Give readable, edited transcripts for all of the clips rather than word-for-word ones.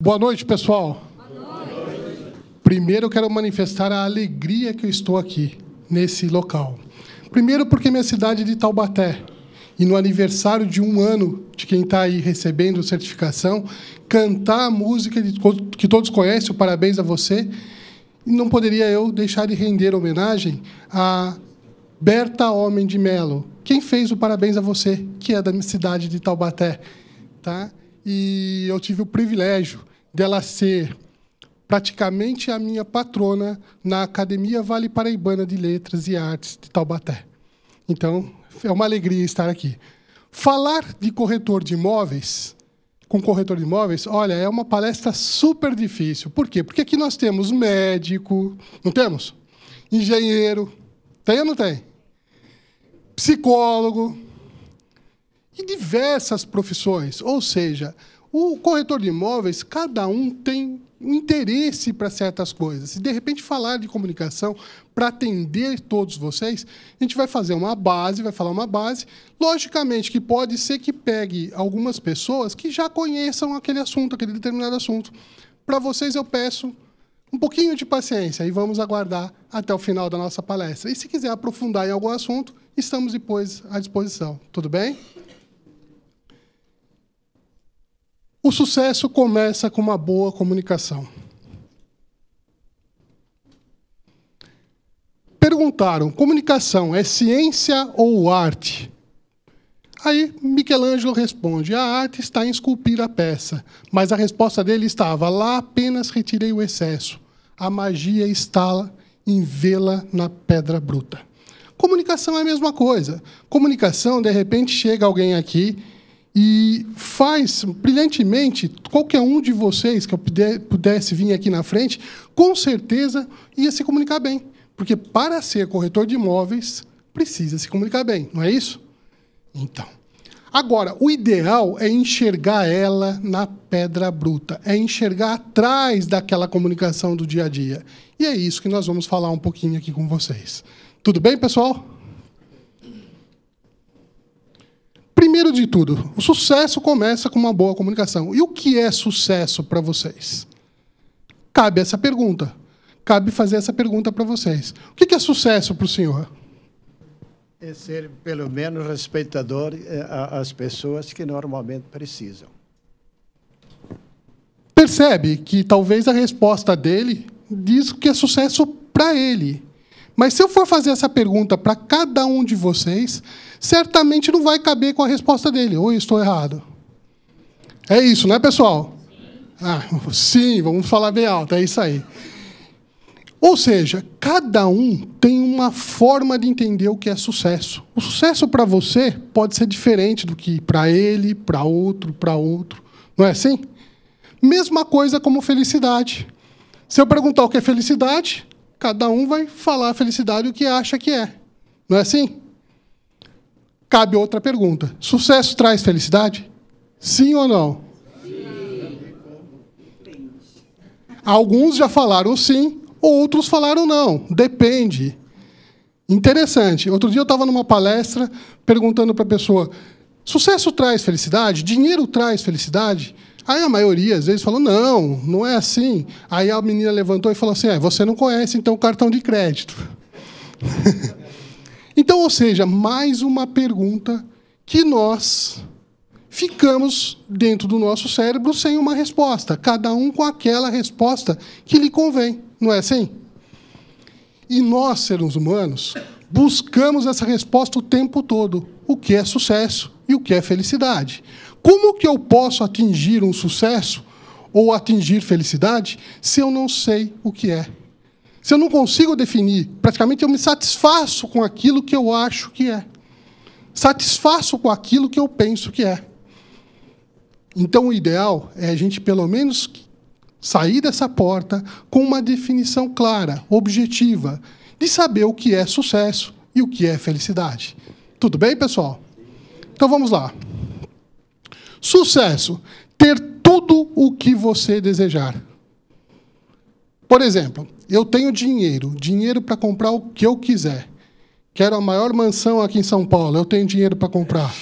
Boa noite, pessoal. Boa noite. Primeiro, eu quero manifestar a alegria que eu estou aqui, nesse local. Primeiro, porque minha cidade é de Taubaté. E no aniversário de 1 ano de quem está aí recebendo certificação, cantar a música que todos conhecem, o Parabéns a Você, e não poderia eu deixar de render homenagem a Berta Homem de Melo. Quem fez o Parabéns a Você, que é da minha cidade de Taubaté. Tá? E eu tive o privilégio dela ser praticamente a minha patrona na Academia Vale Paraibana de Letras e Artes de Taubaté. Então, é uma alegria estar aqui. Falar de corretor de imóveis, com corretor de imóveis, olha, é uma palestra super difícil. Por quê? Porque aqui nós temos médico, não temos? Engenheiro, tem ou não tem? Psicólogo e diversas profissões. Ou seja, o corretor de imóveis, cada um tem um interesse para certas coisas. Se, de repente, falar de comunicação para atender todos vocês, a gente vai fazer uma base, vai falar uma base. Logicamente, que pode ser que pegue algumas pessoas que já conheçam aquele assunto, aquele determinado assunto. Para vocês, eu peço um pouquinho de paciência e vamos aguardar até o final da nossa palestra. E, se quiser aprofundar em algum assunto, estamos depois à disposição. Tudo bem? O sucesso começa com uma boa comunicação. Perguntaram, comunicação é ciência ou arte? Aí Michelangelo responde, a arte está em esculpir a peça. Mas a resposta dele estava, lá apenas retirei o excesso. A magia está em vê-la na pedra bruta. Comunicação é a mesma coisa. Comunicação, de repente, chega alguém aqui e faz brilhantemente, qualquer um de vocês que eu pudesse vir aqui na frente, com certeza ia se comunicar bem. Porque para ser corretor de imóveis, precisa se comunicar bem, não é isso? Então, agora, o ideal é enxergar ela na pedra bruta, é enxergar atrás daquela comunicação do dia a dia. E é isso que nós vamos falar um pouquinho aqui com vocês. Tudo bem, pessoal? Primeiro de tudo, o sucesso começa com uma boa comunicação. E o que é sucesso para vocês? Cabe essa pergunta. Cabe fazer essa pergunta para vocês. O que é sucesso para o senhor? É ser, pelo menos, respeitador às pessoas que normalmente precisam. Percebe que talvez a resposta dele diz que é sucesso para ele. Mas se eu for fazer essa pergunta para cada um de vocês, certamente não vai caber com a resposta dele. Ou eu estou errado? É isso, né, pessoal? Sim, vamos falar bem alto, é isso aí. Ou seja, cada um tem uma forma de entender o que é sucesso. O sucesso para você pode ser diferente do que para ele, para outro. Não é assim? Mesma coisa como felicidade. Se eu perguntar o que é felicidade, cada um vai falar a felicidade o que acha que é. Não é assim? Cabe outra pergunta. Sucesso traz felicidade? Sim ou não? Sim. Alguns já falaram sim, outros falaram não. Depende. Interessante. Outro dia eu estava numa palestra perguntando para a pessoa, sucesso traz felicidade? Dinheiro traz felicidade? Aí a maioria, às vezes, falou, não, não é assim. Aí a menina levantou e falou assim, você não conhece, então, o cartão de crédito. Então, ou seja, mais uma pergunta que nós ficamos dentro do nosso cérebro sem uma resposta, cada um com aquela resposta que lhe convém. Não é assim? E nós, seres humanos, buscamos essa resposta o tempo todo. O que é sucesso e o que é felicidade? Como que eu posso atingir um sucesso ou atingir felicidade se eu não sei o que é? Se eu não consigo definir, praticamente eu me satisfaço com aquilo que eu acho que é. Satisfaço com aquilo que eu penso que é. Então, o ideal é a gente, pelo menos, sair dessa porta com uma definição clara, objetiva, de saber o que é sucesso e o que é felicidade. Tudo bem, pessoal? Então, vamos lá. Sucesso, ter tudo o que você desejar. Por exemplo, eu tenho dinheiro para comprar o que eu quiser. Quero a maior mansão aqui em São Paulo, eu tenho dinheiro para comprar.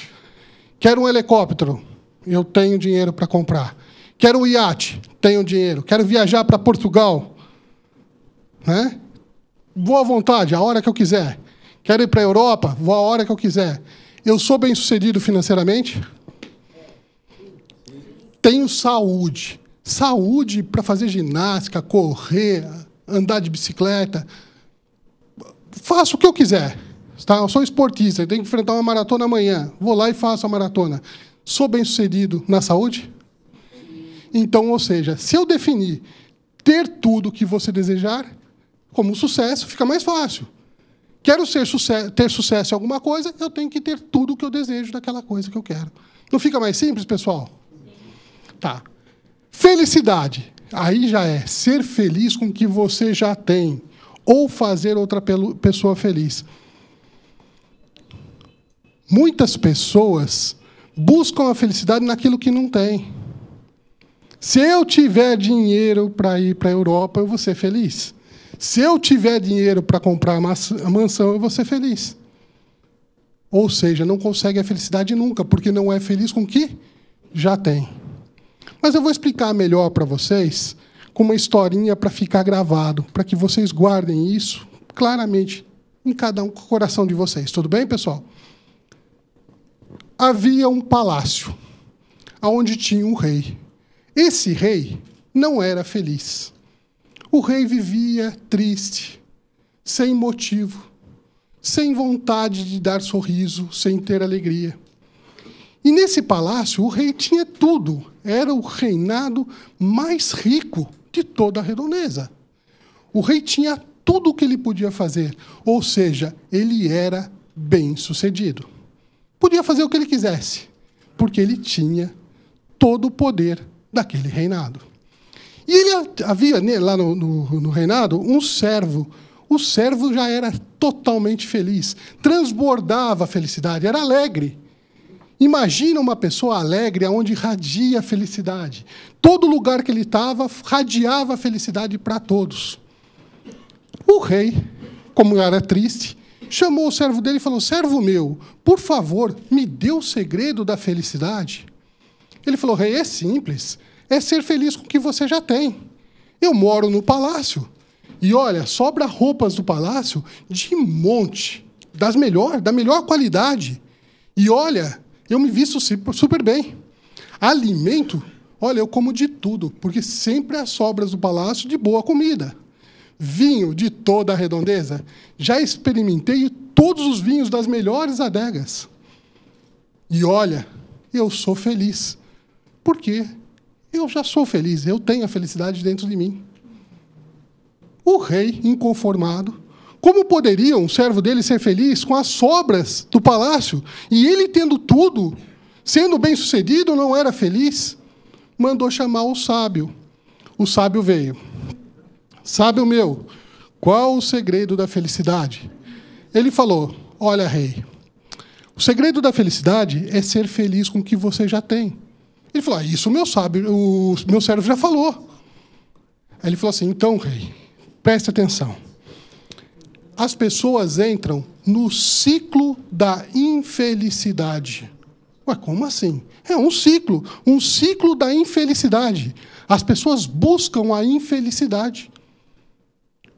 Quero um helicóptero, eu tenho dinheiro para comprar. Quero um iate, tenho dinheiro. Quero viajar para Portugal, né? Vou à vontade, a hora que eu quiser. Quero ir para a Europa, vou a hora que eu quiser. Eu sou bem-sucedido financeiramente? Tenho saúde. Saúde para fazer ginástica, correr, andar de bicicleta. Faço o que eu quiser. Tá? Eu sou esportista, tenho que enfrentar uma maratona amanhã. Vou lá e faço a maratona. Sou bem-sucedido na saúde? Então, ou seja, se eu definir ter tudo o que você desejar como sucesso, fica mais fácil. Quero ter sucesso em alguma coisa, eu tenho que ter tudo o que eu desejo daquela coisa que eu quero. Não fica mais simples, pessoal? Tá. Felicidade. Aí já é ser feliz com o que você já tem ou fazer outra pessoa feliz. Muitas pessoas buscam a felicidade naquilo que não tem. Se eu tiver dinheiro para ir para a Europa, eu vou ser feliz. Se eu tiver dinheiro para comprar a mansão, eu vou ser feliz. Ou seja, não consegue a felicidade nunca, porque não é feliz com o que já tem. Mas eu vou explicar melhor para vocês com uma historinha para ficar gravado, para que vocês guardem isso claramente em cada coração de vocês. Tudo bem, pessoal? Havia um palácio onde tinha um rei. Esse rei não era feliz. O rei vivia triste, sem motivo, sem vontade de dar sorriso, sem ter alegria. E nesse palácio, o rei tinha tudo. Era o reinado mais rico de toda a redondeza. O rei tinha tudo o que ele podia fazer, ou seja, ele era bem-sucedido. Podia fazer o que ele quisesse, porque ele tinha todo o poder daquele reinado. E ele havia lá no reinado um servo. O servo já era totalmente feliz, transbordava a felicidade, era alegre. Imagina uma pessoa alegre onde radia a felicidade. Todo lugar que ele estava radiava a felicidade para todos. O rei, como era triste, chamou o servo dele e falou: servo meu, por favor, me dê o segredo da felicidade. Ele falou: rei, é simples, é ser feliz com o que você já tem. Eu moro no palácio. E olha, sobra roupas do palácio de monte, da melhor qualidade. E olha, eu me visto super bem. Alimento, olha, eu como de tudo, porque sempre há sobras do palácio de boa comida. Vinho de toda a redondeza. Já experimentei todos os vinhos das melhores adegas. E olha, eu sou feliz. Por quê? Eu já sou feliz, eu tenho a felicidade dentro de mim. O rei, inconformado, como poderia um servo dele ser feliz com as sobras do palácio? E ele, tendo tudo, sendo bem-sucedido, não era feliz? Mandou chamar o sábio. O sábio veio. Sábio meu, qual o segredo da felicidade? Ele falou: olha, rei, o segredo da felicidade é ser feliz com o que você já tem. Ele falou: isso o meu servo já falou. Aí ele falou assim: então, rei, preste atenção. As pessoas entram no ciclo da infelicidade. Ué, como assim? É um ciclo da infelicidade. As pessoas buscam a infelicidade.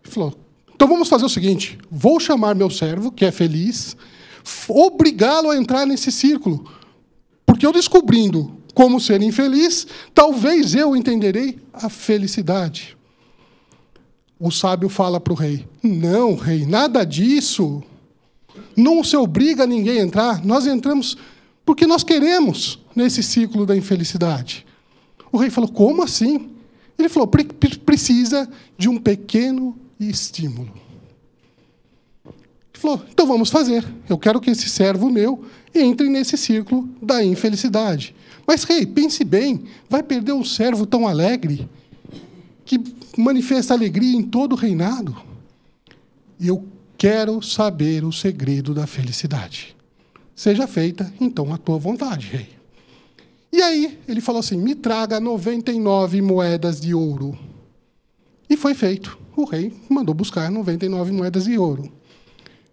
Ele falou: então vamos fazer o seguinte, vou chamar meu servo, que é feliz, obrigá-lo a entrar nesse círculo, porque eu descobrindo como ser infeliz, talvez eu entenderei a felicidade. O sábio fala para o rei: não, rei, nada disso. Não se obriga ninguém a entrar. Nós entramos porque nós queremos nesse ciclo da infelicidade. O rei falou: como assim? Ele falou: precisa de um pequeno estímulo. Ele falou: então vamos fazer. Eu quero que esse servo meu entre nesse círculo da infelicidade. Mas, rei, pense bem, vai perder um servo tão alegre, que manifesta alegria em todo o reinado? Eu quero saber o segredo da felicidade. Seja feita, então, a tua vontade, rei. E aí, ele falou assim: me traga 99 moedas de ouro. E foi feito. O rei mandou buscar 99 moedas de ouro.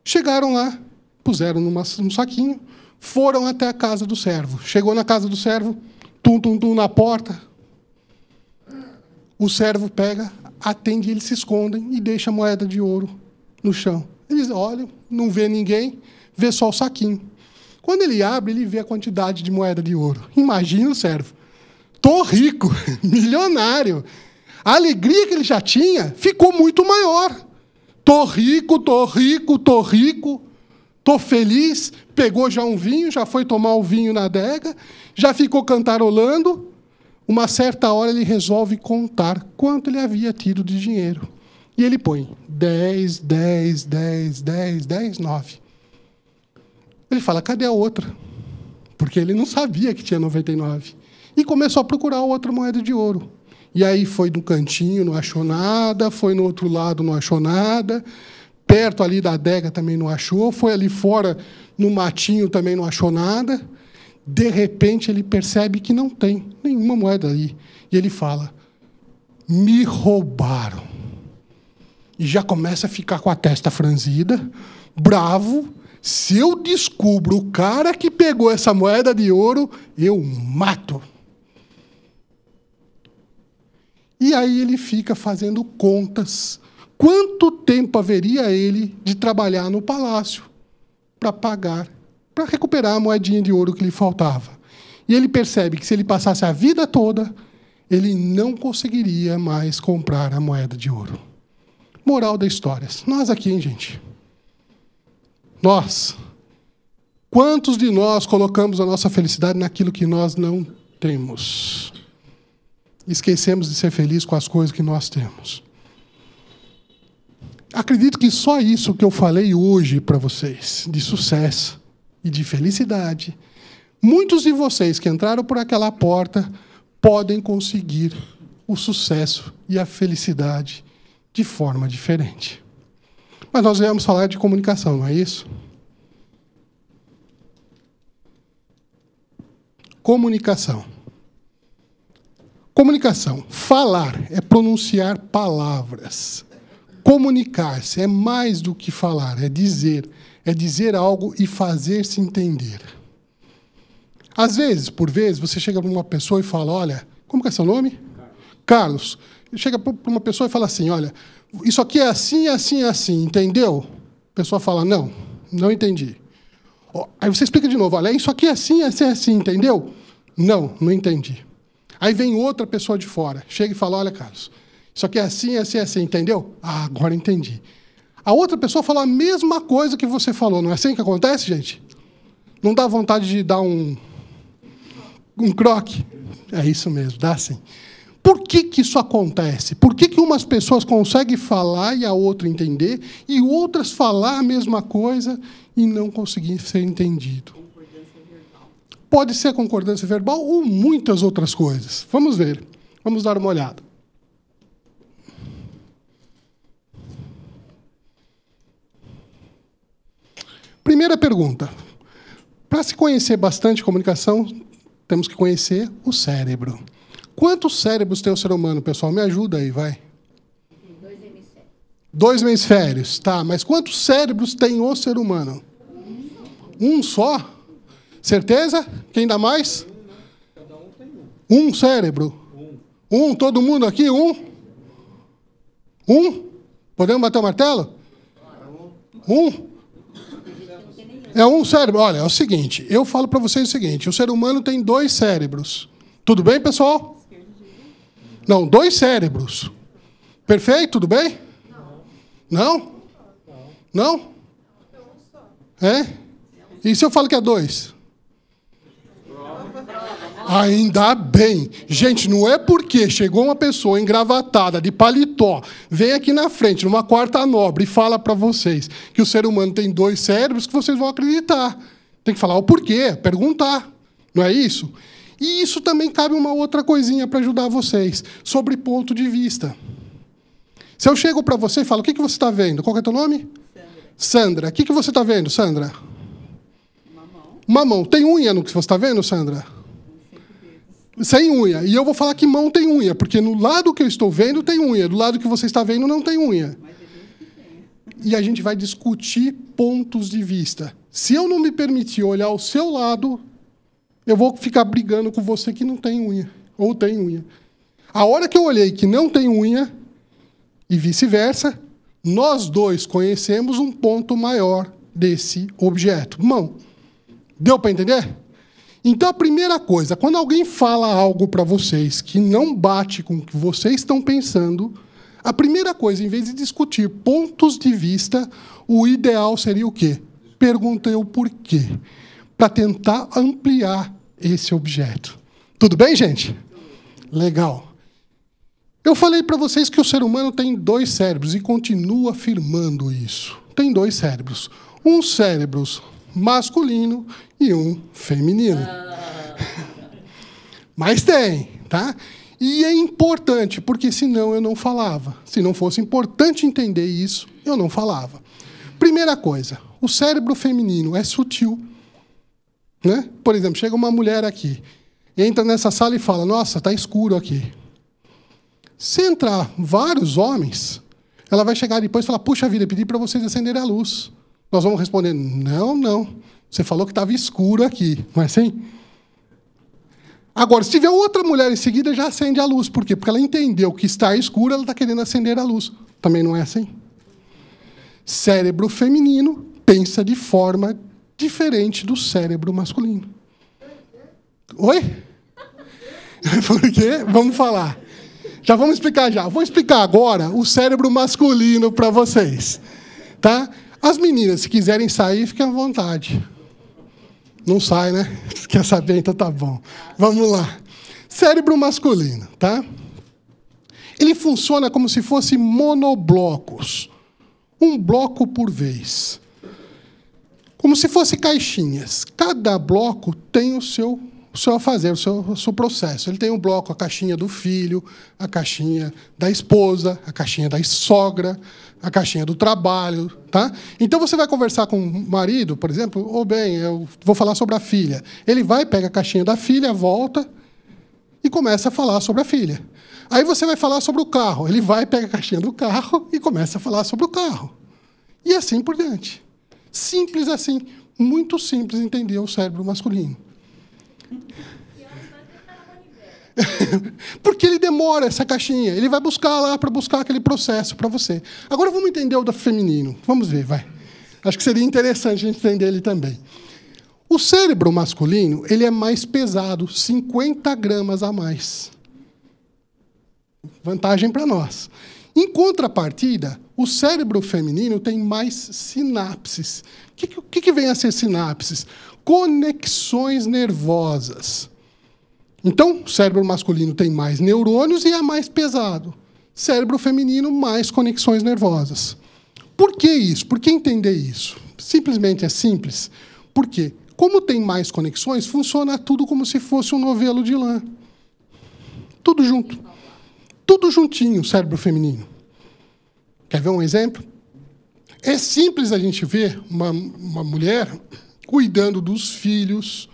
Chegaram lá, puseram num saquinho, foram até a casa do servo. Chegou na casa do servo, tum, tum, tum, na porta. O servo pega, atende, eles se escondem e deixa a moeda de ouro no chão. Eles olham, não vê ninguém, vê só o saquinho. Quando ele abre, ele vê a quantidade de moeda de ouro. Imagina o servo. Tô rico, milionário. A alegria que ele já tinha ficou muito maior. Tô rico, tô rico, tô rico. Tô feliz. Pegou já um vinho, já foi tomar o vinho na adega, já ficou cantarolando. Uma certa hora ele resolve contar quanto ele havia tido de dinheiro. E ele põe 10, 10, 10, 10, 10, 9. Ele fala, cadê a outra? Porque ele não sabia que tinha 99. E começou a procurar outra moeda de ouro. E aí foi no cantinho, não achou nada, foi no outro lado, não achou nada, perto ali da adega também não achou, foi ali fora, no matinho, também não achou nada. De repente, ele percebe que não tem nenhuma moeda ali. E ele fala, me roubaram. E já começa a ficar com a testa franzida, bravo. Se eu descubro o cara que pegou essa moeda de ouro, eu mato. E aí ele fica fazendo contas. Quanto tempo haveria ele de trabalhar no palácio para pagar, para recuperar a moedinha de ouro que lhe faltava? E ele percebe que se ele passasse a vida toda, ele não conseguiria mais comprar a moeda de ouro. Moral da história. Nós aqui, hein, gente? Nós. Quantos de nós colocamos a nossa felicidade naquilo que nós não temos? Esquecemos de ser felizes com as coisas que nós temos. Acredito que só isso que eu falei hoje para vocês, de sucesso e de felicidade, muitos de vocês que entraram por aquela porta podem conseguir o sucesso e a felicidade de forma diferente. Mas nós viemos falar de comunicação, não é isso? Comunicação. Comunicação. Falar é pronunciar palavras. Comunicar-se é mais do que falar, é dizer algo e fazer-se entender. Às vezes, por vezes, você chega para uma pessoa e fala, olha, como que é seu nome? Carlos. Chega para uma pessoa e fala assim, olha, isso aqui é assim, assim, assim, entendeu? A pessoa fala, não, não entendi. Aí você explica de novo, olha, isso aqui é assim, assim, assim, entendeu? Não, não entendi. Aí vem outra pessoa de fora, chega e fala, olha, Carlos, isso aqui é assim, assim, assim, entendeu? Ah, agora entendi. A outra pessoa fala a mesma coisa que você falou, não é assim que acontece, gente? Não dá vontade de dar um croque? É isso mesmo, dá sim. Por que isso acontece? Por que umas pessoas conseguem falar e a outra entender, e outras falar a mesma coisa e não conseguir ser entendido? Pode ser concordância verbal ou muitas outras coisas. Vamos ver. Vamos dar uma olhada. Primeira pergunta. Para se conhecer bastante comunicação, temos que conhecer o cérebro. Quantos cérebros tem o ser humano, pessoal? Me ajuda aí, vai. 2 hemisférios. 2 hemisférios, tá. Mas quantos cérebros tem o ser humano? Um só? Certeza? Quem dá mais? Cada um tem um. Um cérebro? Um. Todo mundo aqui? Um? Podemos bater o martelo? Um? É um cérebro. Olha, é o seguinte, eu falo para vocês o seguinte, o ser humano tem 2 cérebros. Tudo bem, pessoal? Não, 2 cérebros. Perfeito? Tudo bem? Não. Não? É? E se eu falo que é 2? Ainda bem. Gente, não é porque chegou uma pessoa engravatada, de paletó, vem aqui na frente, numa quarta nobre, e fala para vocês que o ser humano tem 2 cérebros, que vocês vão acreditar. Tem que falar o porquê, perguntar. Não é isso? E isso também cabe uma outra coisinha para ajudar vocês, sobre ponto de vista. Se eu chego para você e falo, o que você está vendo? Qual que é o teu nome? Sandra. O que você está vendo, Sandra? Uma mão. Tem unha no que você está vendo, Sandra? Sem unha. E eu vou falar que mão tem unha, porque no lado que eu estou vendo tem unha, do lado que você está vendo não tem unha. E a gente vai discutir pontos de vista. Se eu não me permitir olhar o seu lado, eu vou ficar brigando com você que não tem unha, ou tem unha. A hora que eu olhei que não tem unha, e vice-versa, nós dois conhecemos um ponto maior desse objeto. Mão. Deu para entender? Então, a primeira coisa, quando alguém fala algo para vocês que não bate com o que vocês estão pensando, a primeira coisa, em vez de discutir pontos de vista, o ideal seria o quê? Perguntei o porquê, para tentar ampliar esse objeto. Tudo bem, gente? Legal. Eu falei para vocês que o ser humano tem 2 cérebros e continuo afirmando isso. Tem 2 cérebros. Um cérebro masculino e um feminino. Mas tem, tá? E é importante, porque senão eu não falava. Se não fosse importante entender isso, eu não falava. Primeira coisa, o cérebro feminino é sutil. Né? Por exemplo, chega uma mulher aqui, entra nessa sala e fala, nossa, está escuro aqui. Se entrar vários homens, ela vai chegar depois e falar, puxa vida, pedi para vocês acenderem a luz. Nós vamos responder, não, não. Você falou que estava escuro aqui, não é assim? Agora, se tiver outra mulher em seguida, já acende a luz. Por quê? Porque ela entendeu que está escuro, ela está querendo acender a luz. Também não é assim? Cérebro feminino pensa de forma diferente do cérebro masculino. Oi? Por quê? Vamos falar. Já vamos explicar já. Vou explicar agora o cérebro masculino para vocês. Tá? As meninas, se quiserem sair, fiquem à vontade. Não sai, né? Quer saber? Então tá bom. Vamos lá. Cérebro masculino, tá? Ele funciona como se fosse monoblocos. Um bloco por vez. Como se fosse caixinhas. Cada bloco tem o seu afazer, o seu processo. Ele tem um bloco, a caixinha do filho, a caixinha da esposa, a caixinha da sogra, a caixinha do trabalho, tá? Então, você vai conversar com o marido, por exemplo, ou bem, eu vou falar sobre a filha. Ele vai, pega a caixinha da filha, volta e começa a falar sobre a filha. Aí você vai falar sobre o carro. Ele vai, pega a caixinha do carro e começa a falar sobre o carro. E assim por diante. Simples assim. Muito simples entender o cérebro masculino. Porque ele demora essa caixinha. Ele vai buscar lá para buscar aquele processo para você. Agora vamos entender o do feminino. Vamos ver, vai. Acho que seria interessante a gente entender ele também. O cérebro masculino, ele é mais pesado, 50 gramas a mais. Vantagem para nós. Em contrapartida, o cérebro feminino tem mais sinapses. O que vem a ser sinapses? Conexões nervosas. Então, o cérebro masculino tem mais neurônios e é mais pesado. Cérebro feminino, mais conexões nervosas. Por que isso? Por que entender isso? Simplesmente é simples. Por quê? Como tem mais conexões, funciona tudo como se fosse um novelo de lã. Tudo junto. Tudo juntinho, o cérebro feminino. Quer ver um exemplo? É simples a gente ver uma mulher cuidando dos filhos,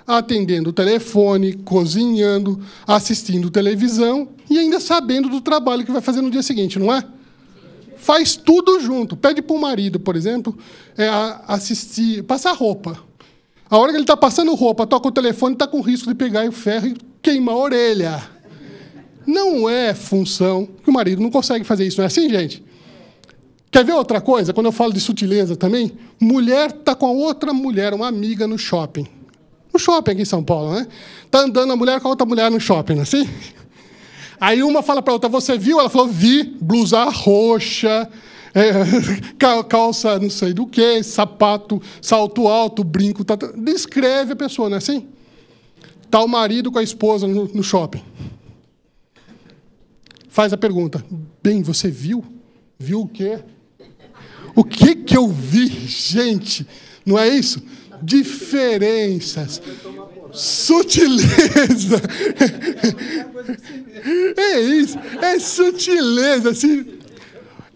atendendo o telefone, cozinhando, assistindo televisão e ainda sabendo do trabalho que vai fazer no dia seguinte, não é? Faz tudo junto. Pede para o marido, por exemplo, assistir, passar roupa. A hora que ele está passando roupa, toca o telefone, está com risco de pegar o ferro e queimar a orelha. Não é função que o marido não consegue fazer isso. Não é assim, gente? Quer ver outra coisa? Quando eu falo de sutileza também, mulher está com a outra mulher, uma amiga, no shopping. No shopping aqui em São Paulo, né? Está andando a mulher com a outra mulher no shopping, não é assim? Aí uma fala para a outra, você viu? Ela falou, vi, blusa roxa, calça não sei do que, sapato, salto alto, brinco. Descreve a pessoa, não é assim? Está o marido com a esposa no shopping. Faz a pergunta, bem, você viu? Viu o quê? O que eu vi, gente? Não é isso? Diferenças, sutileza. É isso, é sutileza. Assim.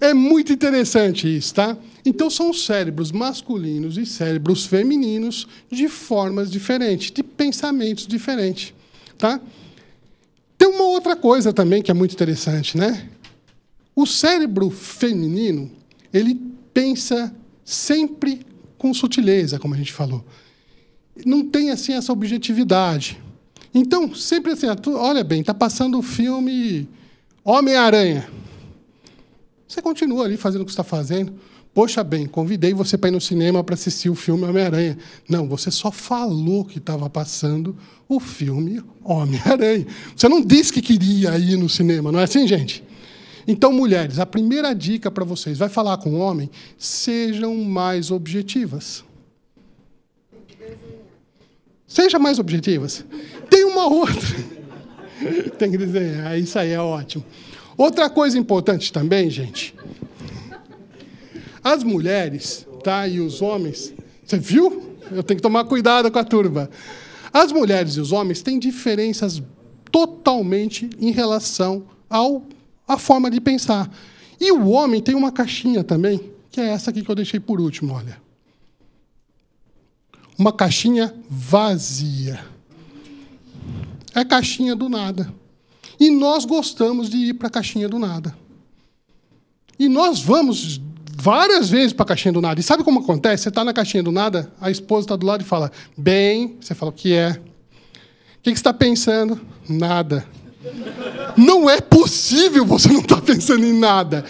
É muito interessante isso, tá? Então, são cérebros masculinos e cérebros femininos de formas diferentes, de pensamentos diferentes, tá? Tem uma outra coisa também que é muito interessante, né? O cérebro feminino, ele pensa sempre com sutileza, como a gente falou. Não tem assim essa objetividade. Então, sempre assim, olha bem, está passando o filme Homem-Aranha. Você continua ali fazendo o que está fazendo. Poxa bem, convidei você para ir no cinema para assistir o filme Homem-Aranha. Não, você só falou que estava passando o filme Homem-Aranha. Você não disse que queria ir no cinema, não é assim, gente? Então, mulheres, a primeira dica para vocês, vai falar com o homem, sejam mais objetivas. Sejam mais objetivas. Tem uma outra. Tem que desenhar, isso aí é ótimo. Outra coisa importante também, gente. As mulheres, tá, e os homens... Você viu? Eu tenho que tomar cuidado com a turma. As mulheres e os homens têm diferenças totalmente em relação à forma de pensar. E o homem tem uma caixinha também, que é essa aqui que eu deixei por último, olha. Uma caixinha vazia. É a caixinha do nada. E nós gostamos de ir para a caixinha do nada. E nós vamos várias vezes para a caixinha do nada. E sabe como acontece? Você está na caixinha do nada, a esposa está do lado e fala, bem, você fala, o que é? O que você está pensando? Nada. Não é possível você não estar pensando em nada.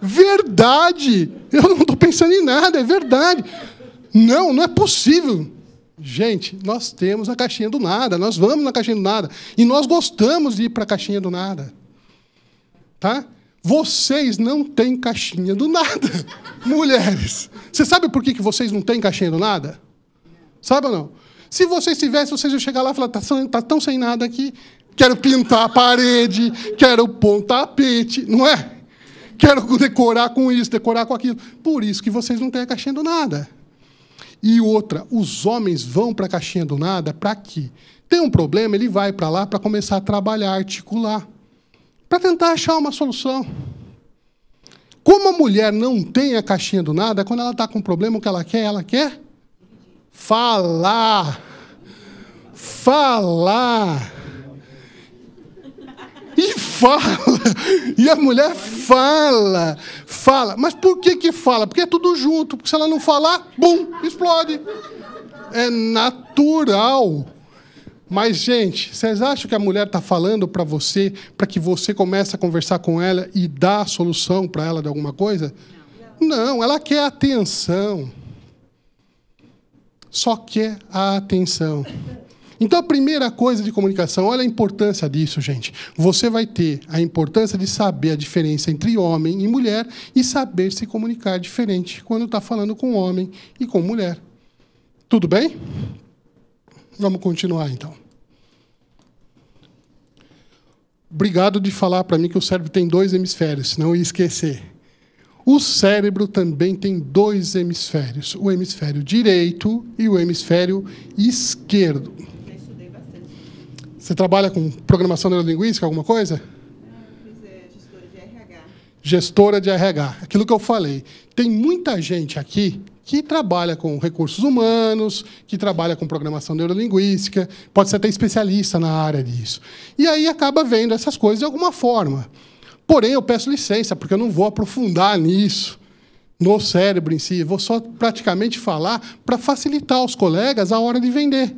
Verdade. Eu não estou pensando em nada, é verdade. Não, não é possível. Gente, nós temos a caixinha do nada, nós vamos na caixinha do nada. E nós gostamos de ir para a caixinha do nada. Tá? Vocês não têm caixinha do nada, mulheres. Você sabe por que vocês não têm caixinha do nada? Sabe ou não? Se vocês tivessem, vocês iam chegar lá e falar, tá tão sem nada aqui, quero pintar a parede, quero pôr um tapete, não é? Quero decorar com isso, decorar com aquilo. Por isso que vocês não têm a caixinha do nada. E outra, os homens vão para a caixinha do nada para quê? Tem um problema, ele vai para lá para começar a trabalhar, articular, para tentar achar uma solução. Como a mulher não tem a caixinha do nada, quando ela está com um problema, o que ela quer falar. Falar. E fala. E a mulher fala. Fala. Mas por que fala? Porque é tudo junto. Porque se ela não falar, bum, explode. É natural. Mas, gente, vocês acham que a mulher está falando para você, para que você comece a conversar com ela e dar a solução para ela de alguma coisa? Não, ela quer atenção. Só quer a atenção. Então, a primeira coisa de comunicação, olha a importância disso, gente. Você vai ter a importância de saber a diferença entre homem e mulher e saber se comunicar diferente quando está falando com homem e com mulher. Tudo bem? Vamos continuar, então. Obrigado de falar para mim que o cérebro tem 2 hemisférios, senão eu ia esquecer. O cérebro também tem 2 hemisférios, o hemisfério direito e o hemisfério esquerdo. Você trabalha com programação neurolinguística, alguma coisa? Não, eu fiz gestora de RH. Gestora de RH. Aquilo que eu falei. Tem muita gente aqui que trabalha com recursos humanos, que trabalha com programação neurolinguística, pode ser até especialista na área disso. E aí acaba vendo essas coisas de alguma forma. Porém, eu peço licença, porque eu não vou aprofundar nisso, no cérebro em si. Eu vou só praticamente falar para facilitar aos colegas a hora de vender.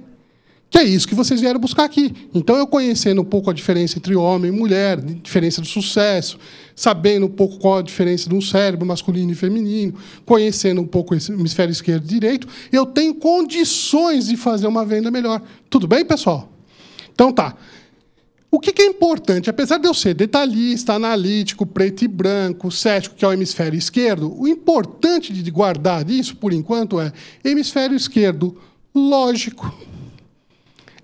Que é isso que vocês vieram buscar aqui. Então, eu conhecendo um pouco a diferença entre homem e mulher, diferença do sucesso, sabendo um pouco qual a diferença de um cérebro masculino e feminino, conhecendo um pouco esse hemisfério esquerdo e direito, eu tenho condições de fazer uma venda melhor. Tudo bem, pessoal? Então, tá. O que é importante? Apesar de eu ser detalhista, analítico, preto e branco, cético, que é o hemisfério esquerdo, o importante de guardar isso, por enquanto, é hemisfério esquerdo lógico.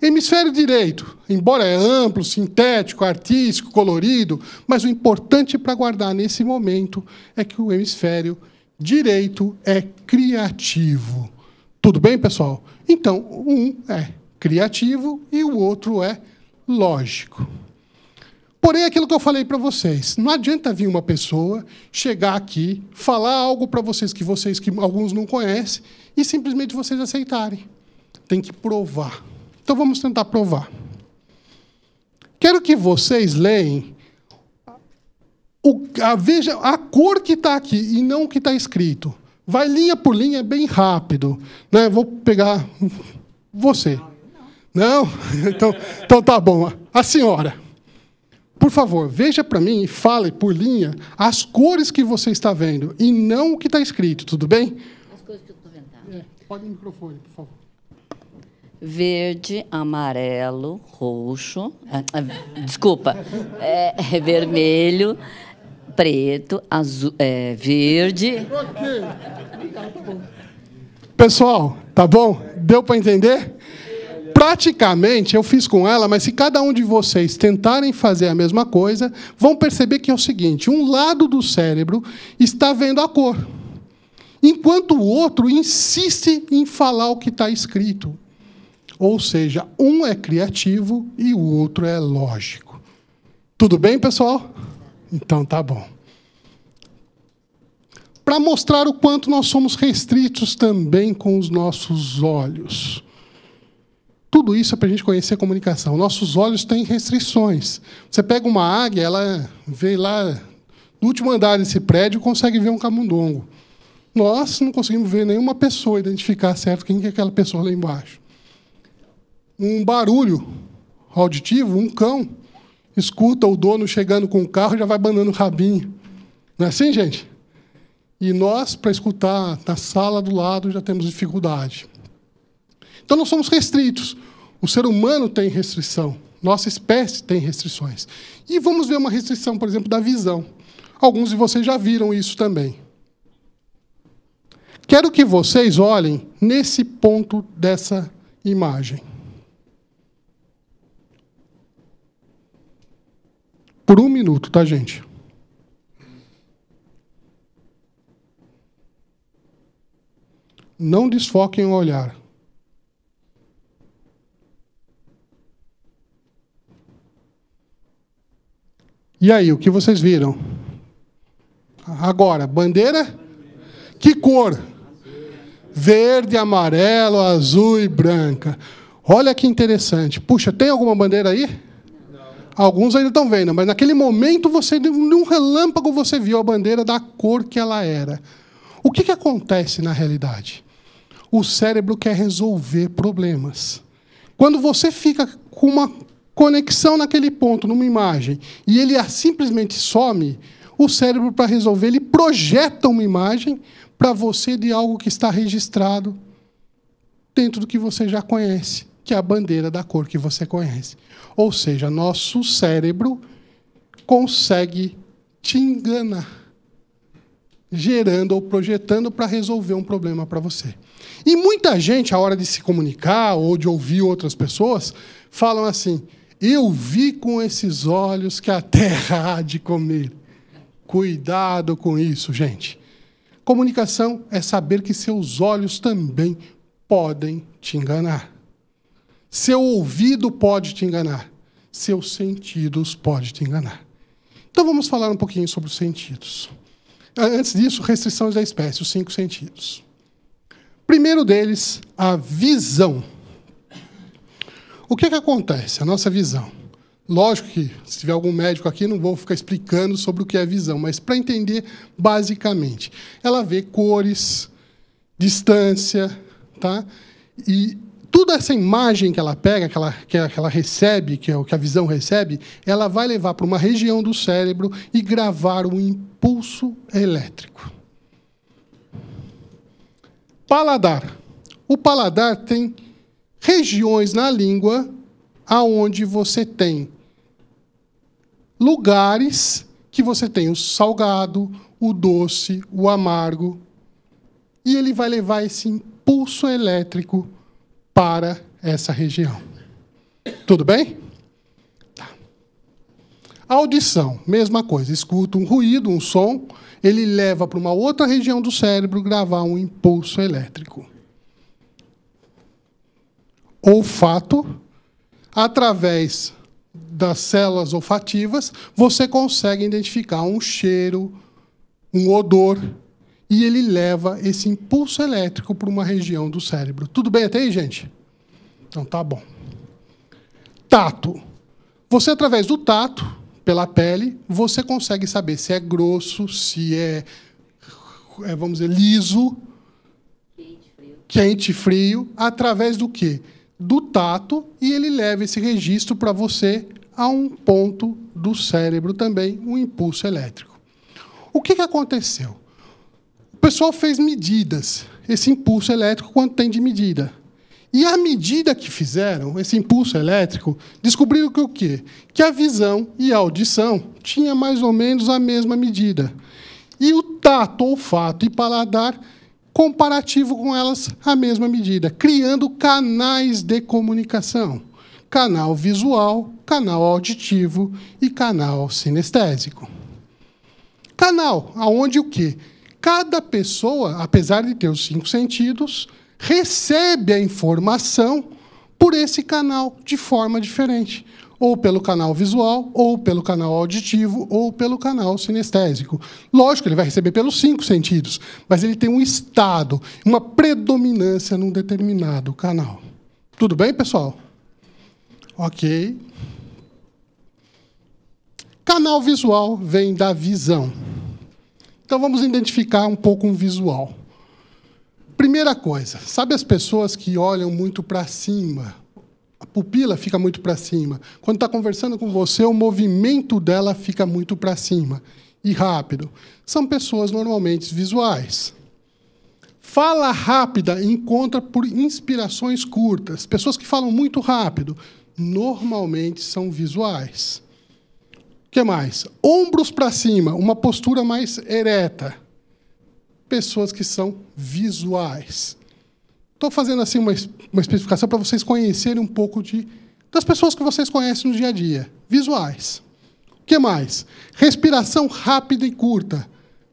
Hemisfério direito, embora é amplo, sintético, artístico, colorido, mas o importante para guardar nesse momento é que o hemisfério direito é criativo. Tudo bem, pessoal? Então, um é criativo e o outro é lógico. Porém, é aquilo que eu falei para vocês, não adianta vir uma pessoa, chegar aqui, falar algo para vocês que alguns não conhecem e simplesmente vocês aceitarem. Tem que provar. Então, vamos tentar provar. Quero que vocês leem, veja a cor que está aqui e não o que está escrito. Vai linha por linha, bem rápido. Né? Vou pegar você. Não? Então tá bom. A senhora, por favor, veja para mim e fale por linha as cores que você está vendo e não o que está escrito, tudo bem? As coisas que eu estou vendo. Tá? Pode o microfone, por favor. Verde, amarelo, roxo. Desculpa. Vermelho, preto, azul, verde. Pessoal, tá bom? Deu para entender? Praticamente eu fiz com ela, mas se cada um de vocês tentarem fazer a mesma coisa, vão perceber que é o seguinte: um lado do cérebro está vendo a cor, enquanto o outro insiste em falar o que está escrito. Ou seja, um é criativo e o outro é lógico. Tudo bem, pessoal? Então tá bom. Para mostrar o quanto nós somos restritos também com os nossos olhos. Tudo isso é para a gente conhecer a comunicação. Nossos olhos têm restrições. Você pega uma águia, ela vê lá no último andar desse prédio, consegue ver um camundongo. Nós não conseguimos ver nenhuma pessoa, identificar certo quem é aquela pessoa lá embaixo. Um barulho auditivo, um cão, escuta o dono chegando com o carro e já vai banando o rabinho. Não é assim, gente? E nós, para escutar na sala do lado, já temos dificuldade. Então, nós somos restritos. O ser humano tem restrição. Nossa espécie tem restrições. E vamos ver uma restrição, por exemplo, da visão. Alguns de vocês já viram isso também. Quero que vocês olhem nesse ponto dessa imagem. Por 1 minuto, tá, gente? Não desfoquem o olhar. E aí, o que vocês viram? Agora, bandeira? Que cor? Verde, amarelo, azul e branca. Olha que interessante. Puxa, tem alguma bandeira aí? Não. Alguns ainda estão vendo, mas naquele momento, num relâmpago, você viu a bandeira da cor que ela era. O que acontece na realidade? O cérebro quer resolver problemas. Quando você fica com uma conexão naquele ponto, numa imagem, e ele simplesmente some, o cérebro, para resolver, ele projeta uma imagem para você de algo que está registrado dentro do que você já conhece, que é a bandeira da cor que você conhece. Ou seja, nosso cérebro consegue te enganar, gerando ou projetando para resolver um problema para você. E muita gente, à hora de se comunicar ou de ouvir outras pessoas, falam assim: eu vi com esses olhos que a terra há de comer. Cuidado com isso, gente. Comunicação é saber que seus olhos também podem te enganar. Seu ouvido pode te enganar. Seus sentidos podem te enganar. Então, vamos falar um pouquinho sobre os sentidos. Antes disso, restrições da espécie, os 5 sentidos. Primeiro deles, a visão. O que acontece? A nossa visão. Lógico que, se tiver algum médico aqui, não vou ficar explicando sobre o que é visão, mas para entender, basicamente, ela vê cores, distância, tá? E toda essa imagem que ela pega, que ela recebe, que é o que a visão recebe, ela vai levar para uma região do cérebro e gravar um impulso elétrico. Paladar. O paladar tem regiões na língua aonde você tem lugares que você tem o salgado, o doce, o amargo, e ele vai levar esse impulso elétrico para essa região. Tudo bem? Tá. A audição, mesma coisa. Escuta um ruído, um som, ele leva para uma outra região do cérebro gravar um impulso elétrico. Olfato, através das células olfativas, você consegue identificar um cheiro, um odor, e ele leva esse impulso elétrico para uma região do cérebro. Tudo bem até aí, gente? Então, tá bom. Tato. Você, através do tato, pela pele, você consegue saber se é grosso, se é vamos dizer, liso, quente, frio, através do quê? do tato e ele leva esse registro para você a um ponto do cérebro também, um impulso elétrico. O que aconteceu? O pessoal fez medidas, esse impulso elétrico, quanto tem de medida. E à medida que fizeram esse impulso elétrico, descobriram que o quê? Que a visão e a audição tinham mais ou menos a mesma medida. E o tato, olfato e paladar, comparativo com elas, a mesma medida, criando canais de comunicação. Canal visual, canal auditivo e canal sinestésico. Canal, aonde o quê? Cada pessoa, apesar de ter os 5 sentidos, recebe a informação por esse canal de forma diferente. Ou pelo canal visual, ou pelo canal auditivo, ou pelo canal sinestésico. Lógico, ele vai receber pelos 5 sentidos, mas ele tem um estado, uma predominância num determinado canal. Tudo bem, pessoal? Ok. Canal visual vem da visão. Então, vamos identificar um pouco um visual. Primeira coisa, sabe as pessoas que olham muito para cima? A pupila fica muito para cima. Quando está conversando com você, o movimento dela fica muito para cima e rápido. São pessoas normalmente visuais. Fala rápida encontra por inspirações curtas. Pessoas que falam muito rápido, normalmente são visuais. O que mais? Ombros para cima, uma postura mais ereta. Pessoas que são visuais. Estou fazendo assim uma especificação para vocês conhecerem um pouco das pessoas que vocês conhecem no dia a dia. Visuais. O que mais? Respiração rápida e curta.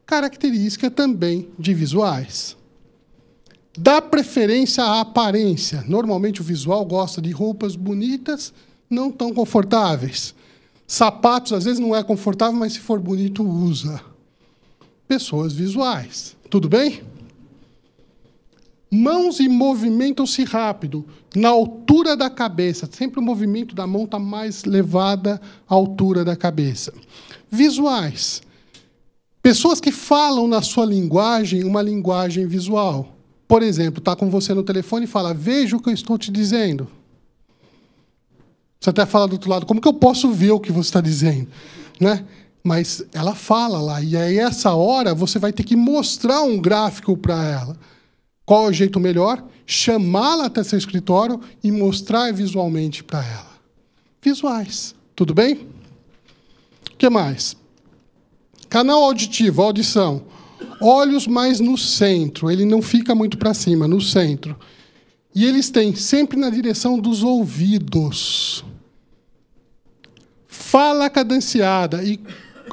Característica também de visuais. Dá preferência à aparência. Normalmente o visual gosta de roupas bonitas, não tão confortáveis. Sapatos, às vezes, não é confortável, mas se for bonito, usa. Pessoas visuais. Tudo bem? Mãos e movimentam-se rápido, na altura da cabeça. Sempre o movimento da mão está mais elevada à altura da cabeça. Visuais. Pessoas que falam na sua linguagem uma linguagem visual. Por exemplo, está com você no telefone e fala, veja o que eu estou te dizendo. Você até fala do outro lado, como que eu posso ver o que você está dizendo? Né? Mas ela fala lá, e aí, essa hora, você vai ter que mostrar um gráfico para ela. Qual é o jeito melhor? Chamá-la até seu escritório e mostrar visualmente para ela. Visuais. Tudo bem? O que mais? Canal auditivo, audição. Olhos mais no centro, ele não fica muito para cima, no centro. E eles têm sempre na direção dos ouvidos. Fala cadenciada, e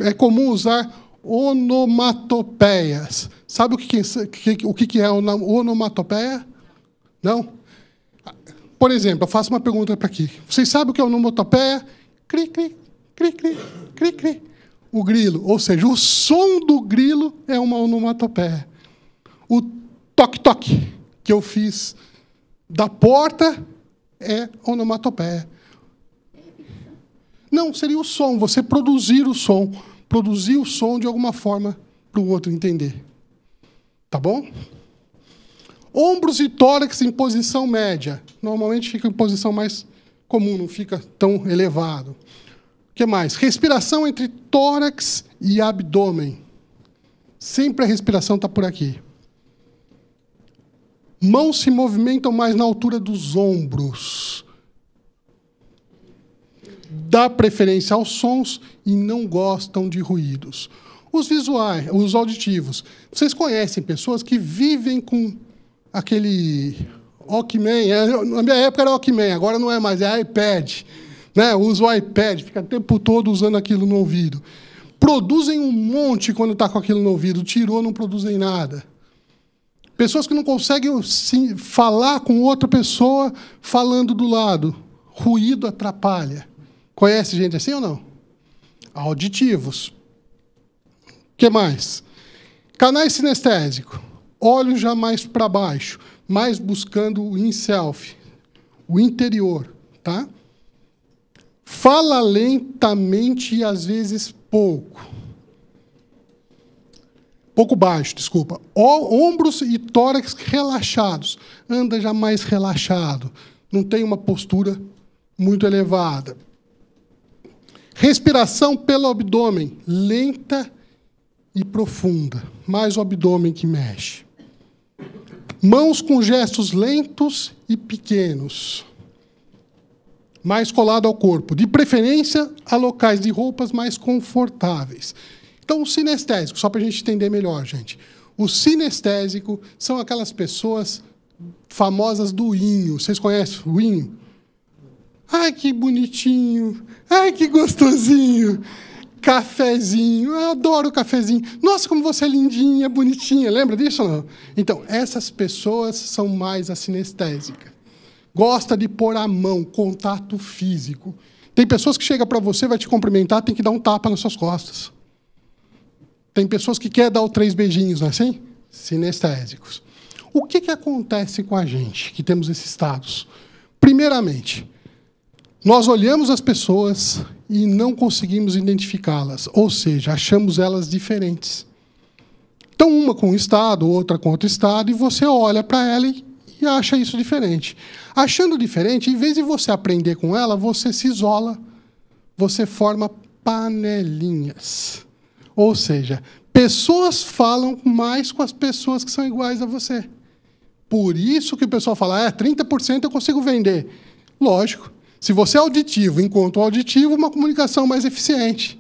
é comum usar onomatopeias. Sabe o que é onomatopeia? Não? Por exemplo, eu faço uma pergunta para aqui. Vocês sabem o que é onomatopeia? Cri, cri, cri, cri, cri, cri. O grilo, ou seja, o som do grilo é uma onomatopeia. O toque-toque que eu fiz da porta é onomatopeia. Não, seria o som, você produzir o som. Produzir o som de alguma forma para o outro entender. Tá bom? Ombros e tórax em posição média. Normalmente fica em posição mais comum, não fica tão elevado. O que mais? Respiração entre tórax e abdômen. Sempre a respiração está por aqui. Mãos se movimentam mais na altura dos ombros. Dá preferência aos sons e não gostam de ruídos. Os visuais, os auditivos. Vocês conhecem pessoas que vivem com aquele Walkman. Na minha época era Walkman, agora não é mais, é iPad. Né? Usa o iPad, fica o tempo todo usando aquilo no ouvido. Produzem um monte quando está com aquilo no ouvido. Tirou, não produzem nada. Pessoas que não conseguem falar com outra pessoa falando do lado. Ruído atrapalha. Conhece gente assim ou não? Auditivos. O que mais? Canais sinestésicos. Olhos já mais para baixo, mais buscando o in-self, o interior. Tá? Fala lentamente e, às vezes, pouco. Pouco baixo, desculpa. Ombros e tórax relaxados. Anda já mais relaxado. não tem uma postura muito elevada. Respiração pelo abdômen, lenta e profunda, mais o abdômen que mexe. Mãos com gestos lentos e pequenos, mais colado ao corpo, de preferência a locais de roupas mais confortáveis. Então, o sinestésico, só para a gente entender melhor, gente. O sinestésico são aquelas pessoas famosas do inho. Vocês conhecem o inho? Ai, que bonitinho. Ai, que gostosinho. Cafezinho. Eu adoro cafezinho. Nossa, como você é lindinha, bonitinha. Lembra disso ou não? Então, essas pessoas são mais a sinestésica. Gosta de pôr a mão, contato físico. Tem pessoas que chegam para você, vai te cumprimentar, tem que dar um tapa nas suas costas. Tem pessoas que querem dar os 3 beijinhos, não é assim? Sinestésicos. O que acontece com a gente que temos esses estados? Primeiramente, nós olhamos as pessoas e não conseguimos identificá-las, ou seja, achamos elas diferentes. Então, uma com um estado, outra com outro estado, e você olha para ela e acha isso diferente. Achando diferente, em vez de você aprender com ela, você se isola, você forma panelinhas. Ou seja, pessoas falam mais com as pessoas que são iguais a você. Por isso que o pessoal fala, 30% eu consigo vender. Lógico, se você é auditivo, enquanto auditivo, uma comunicação mais eficiente.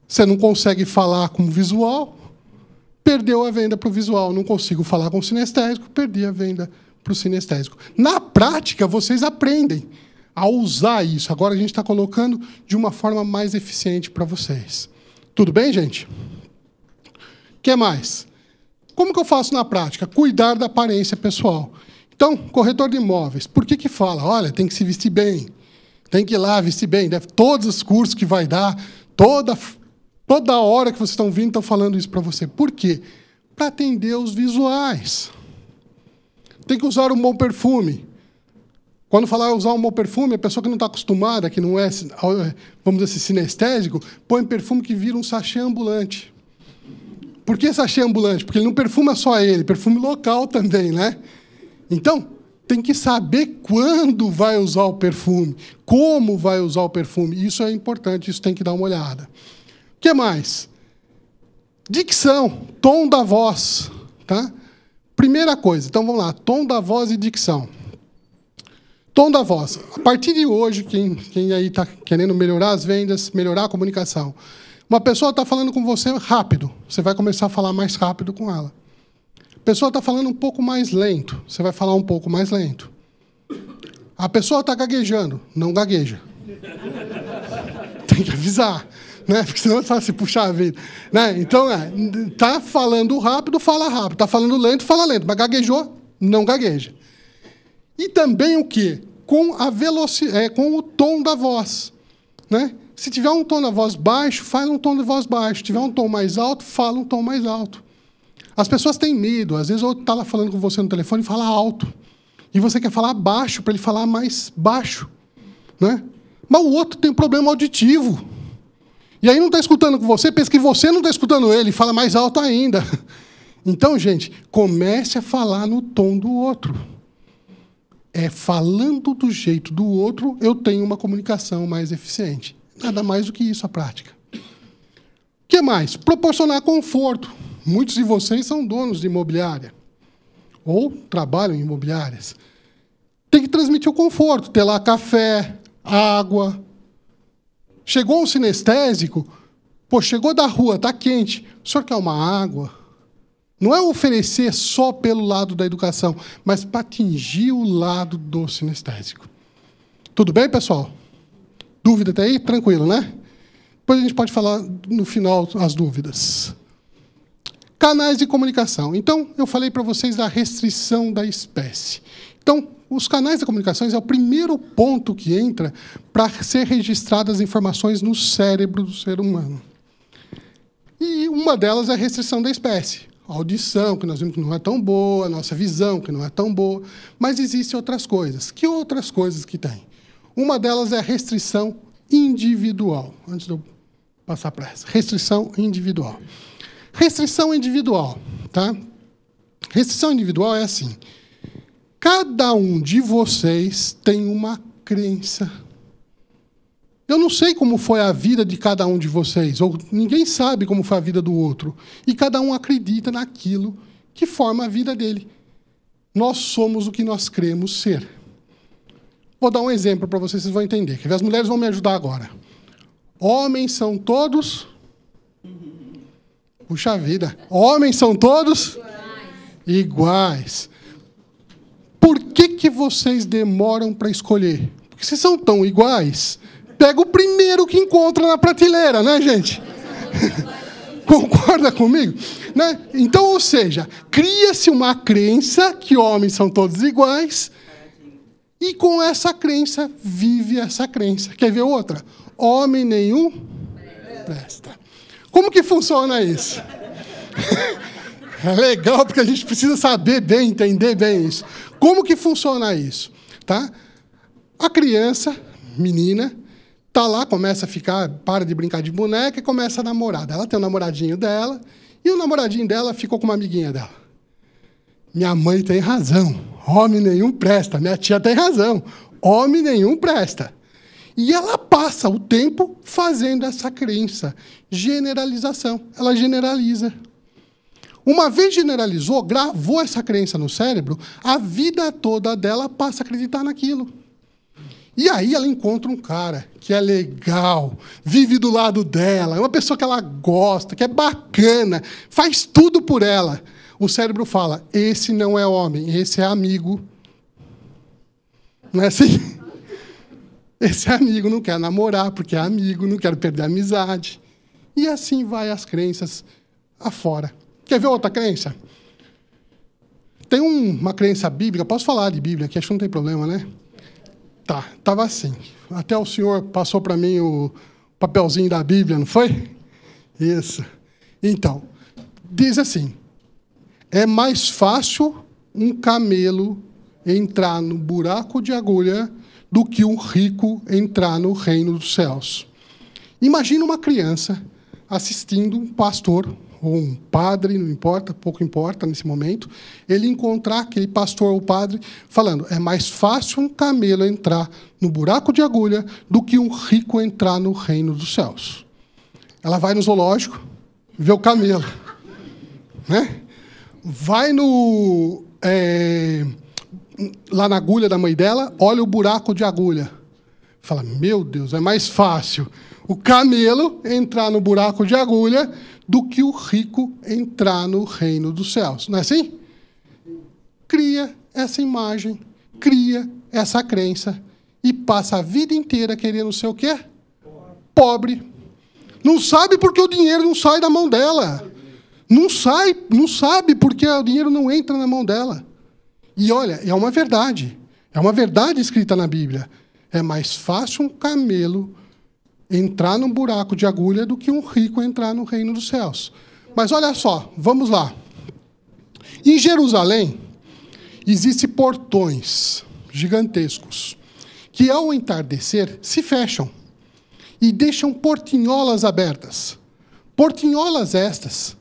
Você não consegue falar com o visual, perdeu a venda para o visual. Não consigo falar com o sinestésico, perdi a venda para o sinestésico. Na prática, vocês aprendem a usar isso. Agora a gente está colocando de uma forma mais eficiente para vocês. Tudo bem, gente? O que mais? Como que eu faço na prática? Cuidar da aparência pessoal. Então, corretor de imóveis, por que fala? Olha, tem que se vestir bem, tem que ir lá vestir bem, todos os cursos que vai dar, toda hora que vocês estão vindo, estão falando isso para você. Por quê? Para atender os visuais. Tem que usar um bom perfume. Quando falar usar um bom perfume, a pessoa que não está acostumada, que não é, vamos dizer assim, sinestésico, põe perfume que vira um sachê ambulante. Por que sachê ambulante? Porque ele não perfuma só ele, perfume local também, né? Então, tem que saber quando vai usar o perfume, como vai usar o perfume. Isso é importante, isso tem que dar uma olhada. O que mais? Dicção, tom da voz. Tá? Primeira coisa, então vamos lá, tom da voz e dicção. Tom da voz. A partir de hoje, quem aí está querendo melhorar as vendas, melhorar a comunicação, uma pessoa está falando com você rápido, você vai começar a falar mais rápido com ela. A pessoa está falando um pouco mais lento, você vai falar um pouco mais lento. A pessoa está gaguejando, não gagueja. Tem que avisar, né? Porque senão você se puxar a vida. Né? Então, está falando rápido, fala rápido. Está falando lento, fala lento. Mas gaguejou, não gagueja. E também o quê? Com a velocidade, com o tom da voz. Né? Se tiver um tom da voz baixo, fala um tom de voz baixo. Se tiver um tom mais alto, fala um tom mais alto. As pessoas têm medo. Às vezes, o outro está lá falando com você no telefone e fala alto. E você quer falar baixo para ele falar mais baixo. Né? Mas o outro tem um problema auditivo. E aí não está escutando com você, pensa que você não está escutando ele, fala mais alto ainda. Então, gente, comece a falar no tom do outro. Falando do jeito do outro, eu tenho uma comunicação mais eficiente. Nada mais do que isso a prática. O que mais? Proporcionar conforto. Muitos de vocês são donos de imobiliária ou trabalham em imobiliárias. Tem que transmitir o conforto, ter lá café, água. Chegou um sinestésico, chegou da rua, está quente, o senhor quer uma água? Não é oferecer só pelo lado da educação, mas para atingir o lado do sinestésico. Tudo bem, pessoal? Dúvida até aí? Tranquilo, né? Depois a gente pode falar no final as dúvidas. Canais de comunicação. Então, eu falei para vocês da restrição da espécie. Então, os canais de comunicação é o primeiro ponto que entra para ser registradas as informações no cérebro do ser humano. E uma delas é a restrição da espécie. A audição, que nós vimos que não é tão boa, a nossa visão, que não é tão boa, mas existem outras coisas. Que outras coisas que tem? Uma delas é a restrição individual. Antes de eu passar para essa. Restrição individual. Restrição individual. Tá? Restrição individual é assim. Cada um de vocês tem uma crença. Eu não sei como foi a vida de cada um de vocês, ou ninguém sabe como foi a vida do outro. E cada um acredita naquilo que forma a vida dele. Nós somos o que nós cremos ser. Vou dar um exemplo para vocês vão entender. Quer ver? As mulheres vão me ajudar agora. Homens são todos... Puxa vida. Homens são todos... iguais. Por que vocês demoram para escolher? Porque se são tão iguais, pega o primeiro que encontra na prateleira, né, gente? Concorda comigo? Né? Então, ou seja, cria-se uma crença que homens são todos iguais e com essa crença vive essa crença. Quer ver outra? Homem nenhum presta. Como que funciona isso? É legal, porque a gente precisa saber bem, entender bem isso. Como que funciona isso? Tá? A criança, menina, tá lá, começa a ficar, para de brincar de boneca e começa a namorar. Ela tem um namoradinho dela, e o namoradinho dela ficou com uma amiguinha dela. Minha mãe tem razão. Homem nenhum presta. Minha tia tem razão. Homem nenhum presta. E ela passa o tempo fazendo essa crença. Generalização. Ela generaliza. Uma vez generalizou, gravou essa crença no cérebro, a vida toda dela passa a acreditar naquilo. E aí ela encontra um cara que é legal, vive do lado dela, é uma pessoa que ela gosta, que é bacana, faz tudo por ela. O cérebro fala, esse não é homem, esse é amigo. Não é assim? Esse é amigo, não quer namorar porque é amigo, não quero perder a amizade. E assim vai as crenças afora. Quer ver outra crença? Tem uma crença bíblica, posso falar de Bíblia aqui, acho que não tem problema, né? Tá, estava assim. Até o senhor passou para mim o papelzinho da Bíblia, não foi? Isso. Então, diz assim, é mais fácil um camelo entrar no buraco de agulha do que um rico entrar no reino dos céus. Imagina uma criança assistindo um pastor ou um padre, não importa, pouco importa nesse momento, ele encontrar aquele pastor ou padre falando, é mais fácil um camelo entrar no buraco de agulha do que um rico entrar no reino dos céus. Ela vai no zoológico, vê o camelo. Né? Vai lá na agulha da mãe dela, olha o buraco de agulha. Fala, meu Deus, é mais fácil o camelo entrar no buraco de agulha do que o rico entrar no reino dos céus. Não é assim? Cria essa imagem, cria essa crença e passa a vida inteira querendo ser o quê? Pobre. Não sabe porque o dinheiro não sai da mão dela. Não sabe porque o dinheiro não entra na mão dela. E olha, é uma verdade. É uma verdade escrita na Bíblia. É mais fácil um camelo entrar num buraco de agulha do que um rico entrar no reino dos céus. Mas olha só, vamos lá. Em Jerusalém, existem portões gigantescos que, ao entardecer, se fecham e deixam portinholas abertas. Portinholas estas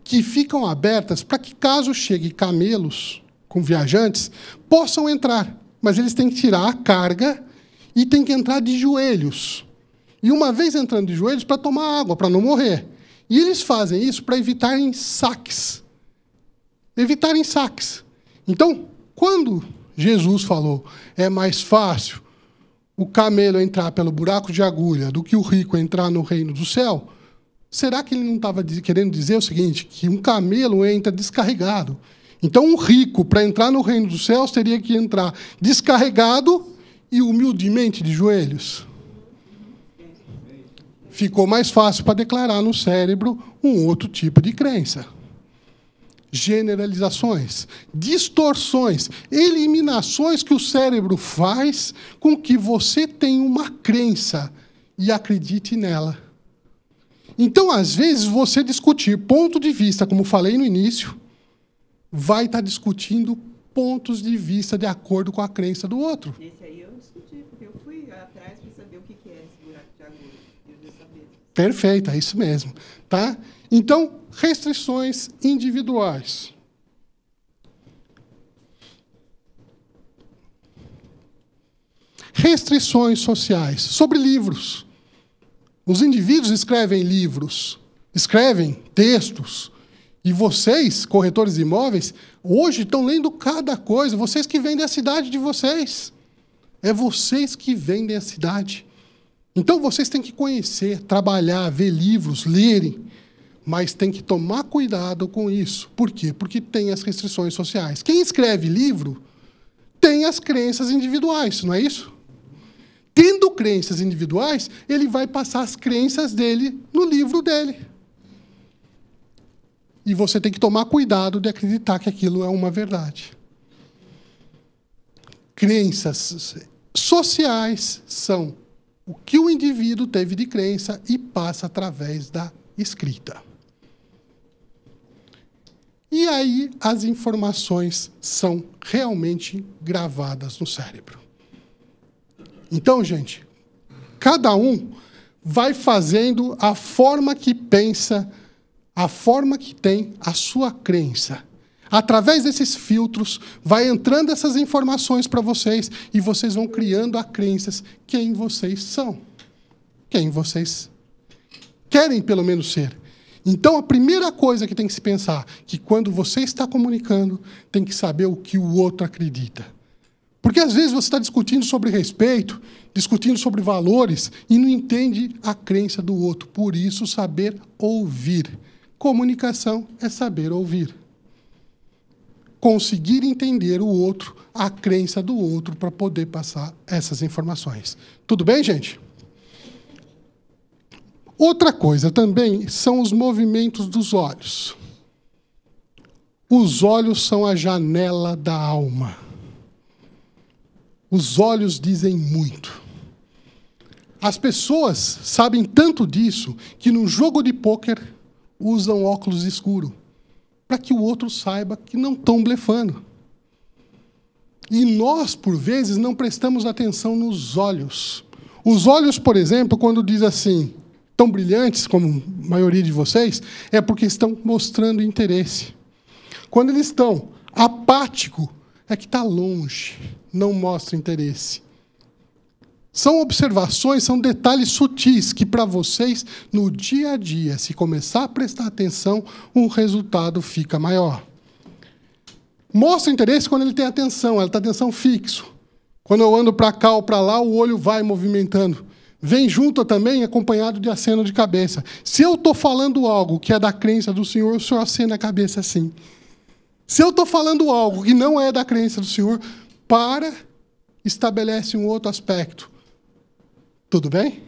que ficam abertas para que, caso chegue camelos com viajantes, possam entrar. Mas eles têm que tirar a carga e têm que entrar de joelhos. E uma vez entrando de joelhos, para tomar água, para não morrer. E eles fazem isso para evitarem saques. Evitarem saques. Então, quando Jesus falou, é mais fácil o camelo entrar pelo buraco de agulha do que o rico entrar no reino do céu, será que ele não estava querendo dizer o seguinte, que um camelo entra descarregado? Então, um rico, para entrar no reino dos céus, teria que entrar descarregado e humildemente de joelhos. Ficou mais fácil para declarar no cérebro um outro tipo de crença. Generalizações, distorções, eliminações que o cérebro faz com que você tenha uma crença e acredite nela. Então, às vezes, você discutir ponto de vista, como falei no início, vai estar discutindo pontos de vista de acordo com a crença do outro. Esse aí eu discuti, porque eu fui atrás para saber o que é esse buraco de agulha. Eu já sabia. Perfeito, é isso mesmo. Tá? Então, restrições individuais. restrições sociais. Sobre livros. Os indivíduos escrevem livros, escrevem textos, e vocês, corretores de imóveis, hoje estão lendo cada coisa, vocês que vendem a cidade de vocês. É vocês que vendem a cidade. Então, vocês têm que conhecer, trabalhar, ver livros, lerem, mas tem que tomar cuidado com isso. Por quê? Porque tem as restrições sociais. Quem escreve livro tem as crenças individuais, não é isso? Tendo crenças individuais, ele vai passar as crenças dele no livro dele. E você tem que tomar cuidado de acreditar que aquilo é uma verdade. Crenças sociais são o que o indivíduo teve de crença e passa através da escrita. E aí as informações são realmente gravadas no cérebro. Então, gente, cada um vai fazendo a forma que pensa, a forma que tem a sua crença. Através desses filtros, vai entrando essas informações para vocês e vocês vão criando a crenças quem vocês são. Quem vocês querem, pelo menos, ser. Então, a primeira coisa que tem que se pensar, que quando você está comunicando, tem que saber o que o outro acredita. Porque, às vezes, você está discutindo sobre respeito, discutindo sobre valores, e não entende a crença do outro. Por isso, saber ouvir. Comunicação é saber ouvir. Conseguir entender o outro, a crença do outro, para poder passar essas informações. Tudo bem, gente? Outra coisa também são os movimentos dos olhos. Os olhos são a janela da alma. Os olhos dizem muito. As pessoas sabem tanto disso que no jogo de pôquer usam óculos escuros para que o outro saiba que não estão blefando. E nós, por vezes, não prestamos atenção nos olhos. Os olhos, por exemplo, quando diz assim, tão brilhantes como a maioria de vocês, é porque estão mostrando interesse. Quando eles estão apáticos, é que está longe, não mostra interesse. São observações, são detalhes sutis que, para vocês, no dia a dia, se começar a prestar atenção, o resultado fica maior. Mostra interesse quando ele tem atenção, ela está atenção fixo. Quando eu ando para cá ou para lá, o olho vai movimentando. Vem junto também, acompanhado de aceno de cabeça. Se eu estou falando algo que é da crença do Senhor, o Senhor acena a cabeça assim. Se eu estou falando algo que não é da crença do Senhor, estabelece um outro aspecto. Tudo bem?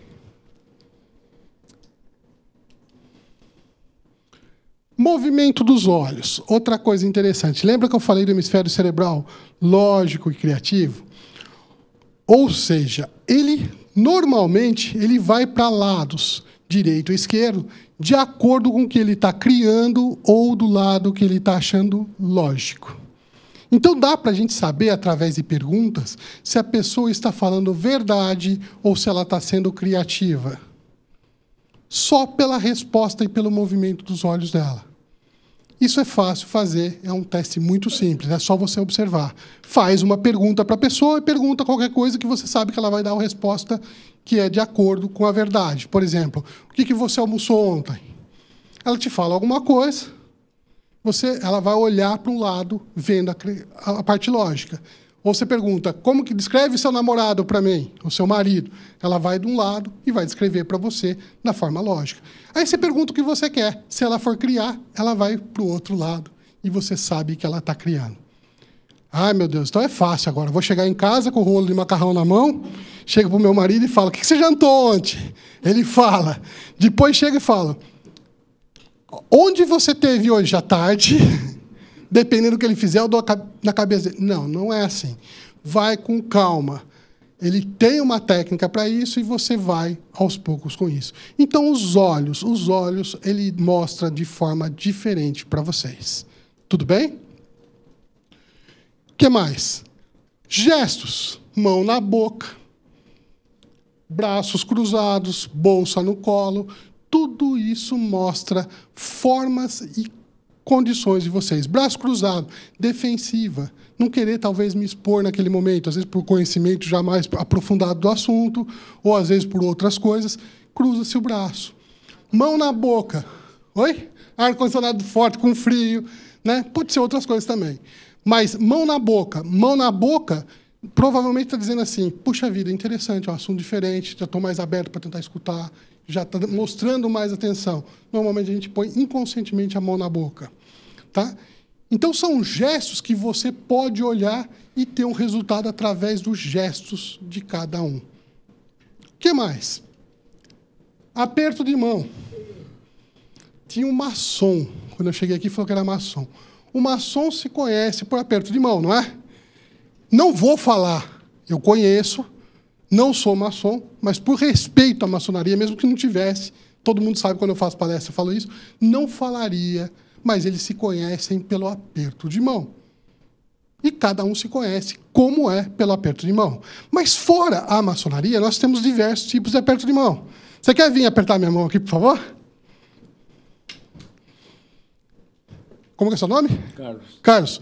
Movimento dos olhos. Outra coisa interessante. Lembra que eu falei do hemisfério cerebral lógico e criativo? Ou seja, normalmente ele vai para lados, direito e esquerdo, de acordo com o que ele está criando ou do lado que ele está achando lógico. Então, dá para a gente saber, através de perguntas, se a pessoa está falando verdade ou se ela está sendo criativa. Só pela resposta e pelo movimento dos olhos dela. Isso é fácil fazer, é um teste muito simples, é só você observar. Faz uma pergunta para a pessoa e pergunta qualquer coisa que você sabe que ela vai dar uma resposta que é de acordo com a verdade. Por exemplo, o que você almoçou ontem? Ela te fala alguma coisa, ela vai olhar para um lado, vendo a parte lógica. Ou você pergunta, como que descreve seu namorado para mim, o seu marido? Ela vai de um lado e vai descrever para você da forma lógica. Aí você pergunta o que você quer. Se ela for criar, ela vai para o outro lado e você sabe que ela está criando. Ai, meu Deus, então é fácil agora. Eu vou chegar em casa com o rolo de macarrão na mão, chego para o meu marido e falo, o que você jantou ontem? Ele fala. Depois chega e fala, onde você esteve hoje à tarde? Dependendo do que ele fizer, eu dou na cabeça dele. Não, não é assim. Vai com calma. Ele tem uma técnica para isso e você vai aos poucos com isso. Então, os olhos, ele mostra de forma diferente para vocês. Tudo bem? O que mais? Gestos. Mão na boca. Braços cruzados, bolsa no colo. Tudo isso mostra formas e condições de vocês. Braço cruzado, defensiva. Não querer, talvez, me expor naquele momento, às vezes por conhecimento já mais aprofundado do assunto, ou às vezes por outras coisas. Cruza-se o braço. Mão na boca. Oi? Ar-condicionado forte, com frio. Né? Pode ser outras coisas também. Mas mão na boca. Mão na boca, provavelmente está dizendo assim, puxa vida, interessante, é um assunto diferente, já estou mais aberto para tentar escutar, já está mostrando mais atenção. Normalmente a gente põe inconscientemente a mão na boca. Tá? Então, são gestos que você pode olhar e ter um resultado através dos gestos de cada um. O que mais? Aperto de mão. Tinha um maçom. Quando eu cheguei aqui, falou que era maçom. O maçom se conhece por aperto de mão, não é? Não vou falar. Eu conheço, não sou maçom, mas por respeito à maçonaria, mesmo que não tivesse, todo mundo sabe quando eu faço palestra, eu falo isso, não falaria, mas eles se conhecem pelo aperto de mão. E cada um se conhece como é pelo aperto de mão. Mas fora a maçonaria, nós temos diversos tipos de aperto de mão. Você quer vir apertar minha mão aqui, por favor? Como é seu nome? Carlos. Carlos.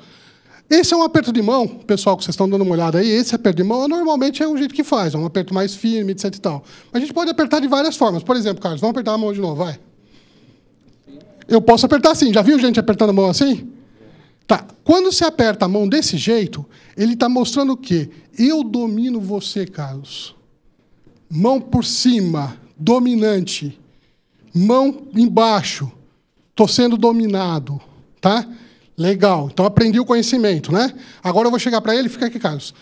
Esse é um aperto de mão, pessoal, que vocês estão dando uma olhada aí, esse aperto de mão normalmente é o jeito que faz, é um aperto mais firme, etc. e tal. Mas a gente pode apertar de várias formas. Por exemplo, Carlos, vamos apertar a mão de novo, vai. Eu posso apertar assim. Já viu gente apertando a mão assim? Tá. Quando você aperta a mão desse jeito, ele está mostrando o quê? Eu domino você, Carlos. Mão por cima, dominante. Mão embaixo, estou sendo dominado. Tá? Legal. Então, aprendi o conhecimento, né? Agora eu vou chegar para ele e fica aqui, Carlos.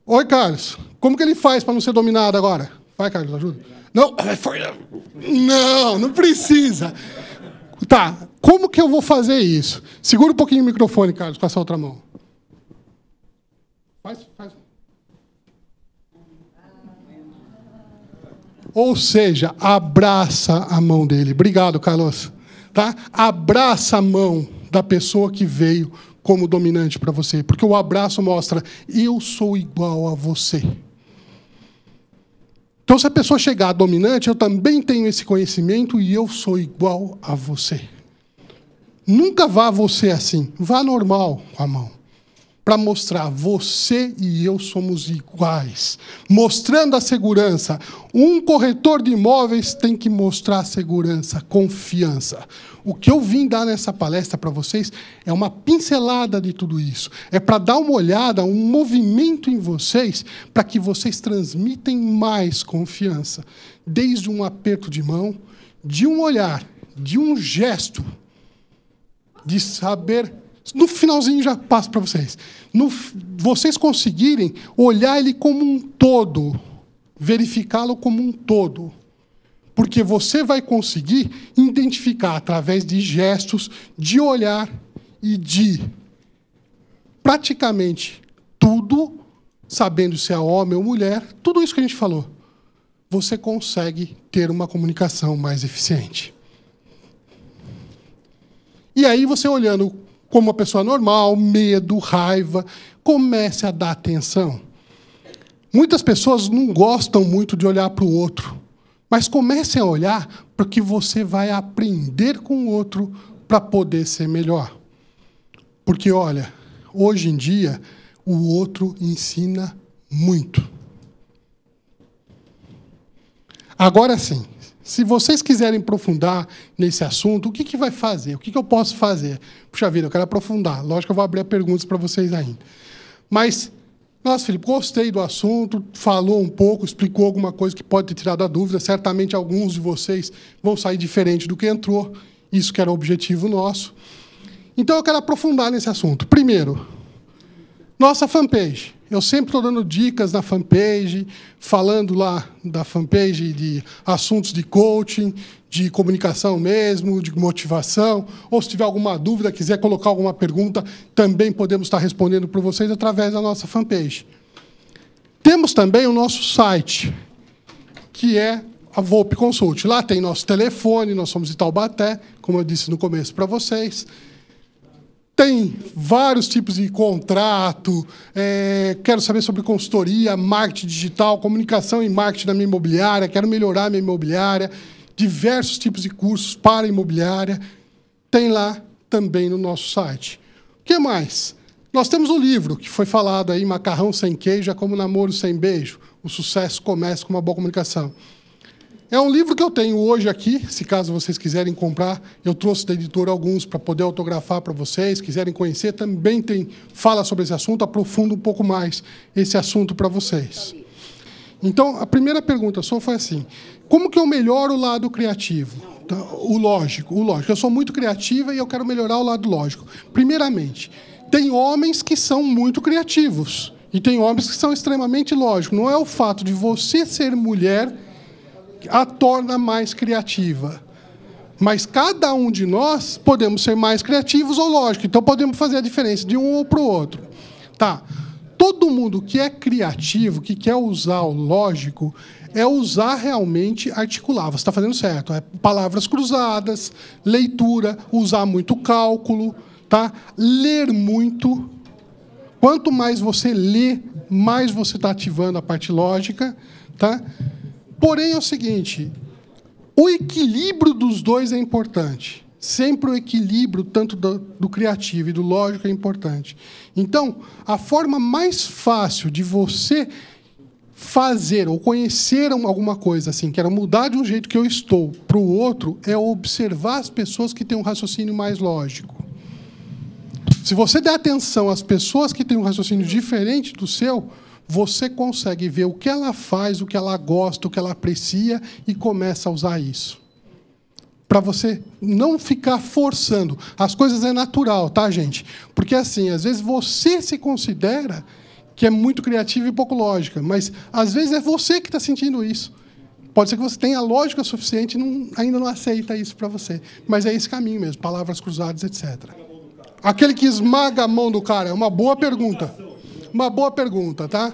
Oi, Carlos. Como que ele faz para não ser dominado agora? Vai, Carlos, ajuda. Não, não precisa. Tá, como que eu vou fazer isso? Segura um pouquinho o microfone, Carlos, com essa outra mão. Faz. Ou seja, abraça a mão dele. Obrigado, Carlos. Tá? Abraça a mão da pessoa que veio como dominante para você, porque o abraço mostra, eu sou igual a você. Então, se a pessoa chegar dominante, eu também tenho esse conhecimento e eu sou igual a você. Nunca vá você assim, vá normal com a mão, para mostrar, você e eu somos iguais, mostrando a segurança. Um corretor de imóveis tem que mostrar segurança, confiança. O que eu vim dar nessa palestra para vocês é uma pincelada de tudo isso. É para dar uma olhada, um movimento em vocês, para que vocês transmitem mais confiança. Desde um aperto de mão, de um olhar, de um gesto, de saber... No finalzinho já passo para vocês. Vocês conseguirem olhar ele como um todo, verificá-lo como um todo. Porque você vai conseguir identificar através de gestos, de olhar e de praticamente tudo, sabendo se é homem ou mulher, tudo isso que a gente falou, você consegue ter uma comunicação mais eficiente. E aí você olhando como uma pessoa normal, medo, raiva, comece a dar atenção. Muitas pessoas não gostam muito de olhar para o outro, mas comecem a olhar porque você vai aprender com o outro para poder ser melhor. Porque, olha, hoje em dia, o outro ensina muito. Agora sim, se vocês quiserem aprofundar nesse assunto, o que vai fazer? O que eu posso fazer? Puxa vida, eu quero aprofundar. Lógico que eu vou abrir perguntas para vocês ainda. Mas, nossa, Felipe, gostei do assunto, falou um pouco, explicou alguma coisa que pode ter tirado a dúvida. Certamente alguns de vocês vão sair diferente do que entrou. Isso que era o objetivo nosso. Então, eu quero aprofundar nesse assunto. Primeiro, nossa fanpage. Eu sempre estou dando dicas na fanpage, falando lá da fanpage de assuntos de coaching, de comunicação mesmo, de motivação. Ou se tiver alguma dúvida, quiser colocar alguma pergunta, também podemos estar respondendo para vocês através da nossa fanpage. Temos também o nosso site, que é a Volpe Consult. Lá tem nosso telefone, nós somos de Taubaté, como eu disse no começo para vocês. Tem vários tipos de contrato, quero saber sobre consultoria, marketing digital, comunicação e marketing da minha imobiliária, quero melhorar a minha imobiliária, diversos tipos de cursos para imobiliária. Tem lá também no nosso site. O que mais? Nós temos o livro, que foi falado aí, Macarrão Sem Queijo é como Namoro Sem Beijo. O sucesso começa com uma boa comunicação. É um livro que eu tenho hoje aqui, se caso vocês quiserem comprar, eu trouxe da editora alguns para poder autografar para vocês, quiserem conhecer, também fala sobre esse assunto, aprofunda um pouco mais esse assunto para vocês. Então, a primeira pergunta só foi assim, como que eu melhoro o lado criativo? O lógico. Eu sou muito criativa e eu quero melhorar o lado lógico. Primeiramente, tem homens que são muito criativos e tem homens que são extremamente lógicos. Não é o fato de você ser mulher a torna mais criativa. Mas cada um de nós podemos ser mais criativos ou lógicos. Então, podemos fazer a diferença de um ou para o outro. Tá. Todo mundo que é criativo, que quer usar o lógico, é usar realmente articular. Você está fazendo certo. É palavras cruzadas, leitura, usar muito cálculo, tá? Ler muito. Quanto mais você lê, mais você está ativando a parte lógica. Tá? Porém, é o seguinte, o equilíbrio dos dois é importante. Sempre o equilíbrio, tanto do criativo e do lógico, é importante. Então, a forma mais fácil de você fazer ou conhecer alguma coisa, assim, quero mudar de um jeito que eu estou para o outro, é observar as pessoas que têm um raciocínio mais lógico. Se você der atenção às pessoas que têm um raciocínio diferente do seu, você consegue ver o que ela faz, o que ela gosta, o que ela aprecia e começa a usar isso. Para você não ficar forçando. As coisas é natural, tá, gente? Porque, assim, às vezes você se considera que é muito criativa e pouco lógica, mas, às vezes, é você que está sentindo isso. Pode ser que você tenha lógica suficiente e ainda não aceita isso para você. Mas é esse caminho mesmo, palavras cruzadas, etc. Aquele que esmaga a mão do cara, é uma boa pergunta. Uma boa pergunta, tá?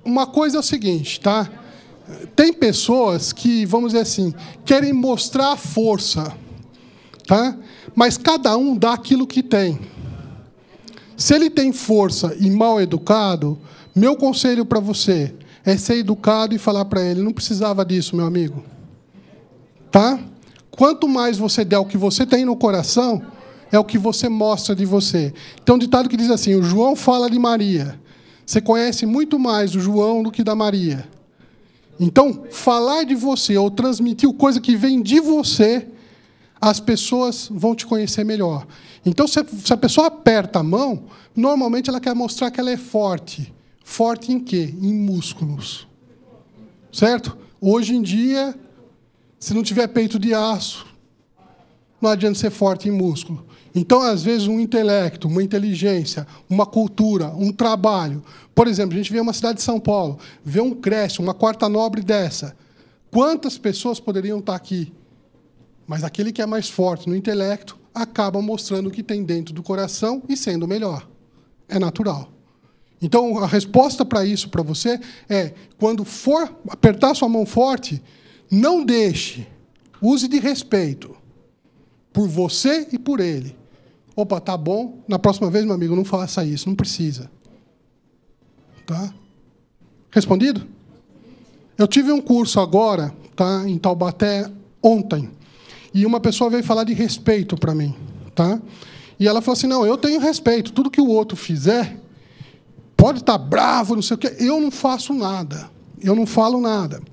Uma coisa é o seguinte, tá? Tem pessoas que, vamos dizer assim, querem mostrar a força, tá? Mas cada um dá aquilo que tem. Se ele tem força e mal educado, meu conselho para você é ser educado e falar para ele, não precisava disso, meu amigo. Tá? Quanto mais você der o que você tem no coração, é o que você mostra de você. Tem um ditado que diz assim, o João fala de Maria. Você conhece muito mais o João do que da Maria. Então, falar de você ou transmitir coisa que vem de você, as pessoas vão te conhecer melhor. Então, se a pessoa aperta a mão, normalmente ela quer mostrar que ela é forte. Forte em quê? Em músculos. Certo? Hoje em dia, se não tiver peito de aço, não adianta ser forte em músculo. Então, às vezes, um intelecto, uma inteligência, uma cultura, um trabalho. Por exemplo, a gente vê uma cidade de São Paulo, vê um Crécio, uma Quarta Nobre dessa. Quantas pessoas poderiam estar aqui? Mas aquele que é mais forte no intelecto acaba mostrando o que tem dentro do coração e sendo melhor. É natural. Então, a resposta para isso, para você, é, quando for apertar sua mão forte, não deixe, use de respeito por você e por ele. Opa, tá bom, na próxima vez, meu amigo, não faça isso, não precisa. Tá? Respondido? Eu tive um curso agora, tá, em Taubaté, ontem, e uma pessoa veio falar de respeito para mim. Tá? E ela falou assim, não, eu tenho respeito, tudo que o outro fizer, pode estar bravo, não sei o quê, eu não faço nada, eu não falo nada.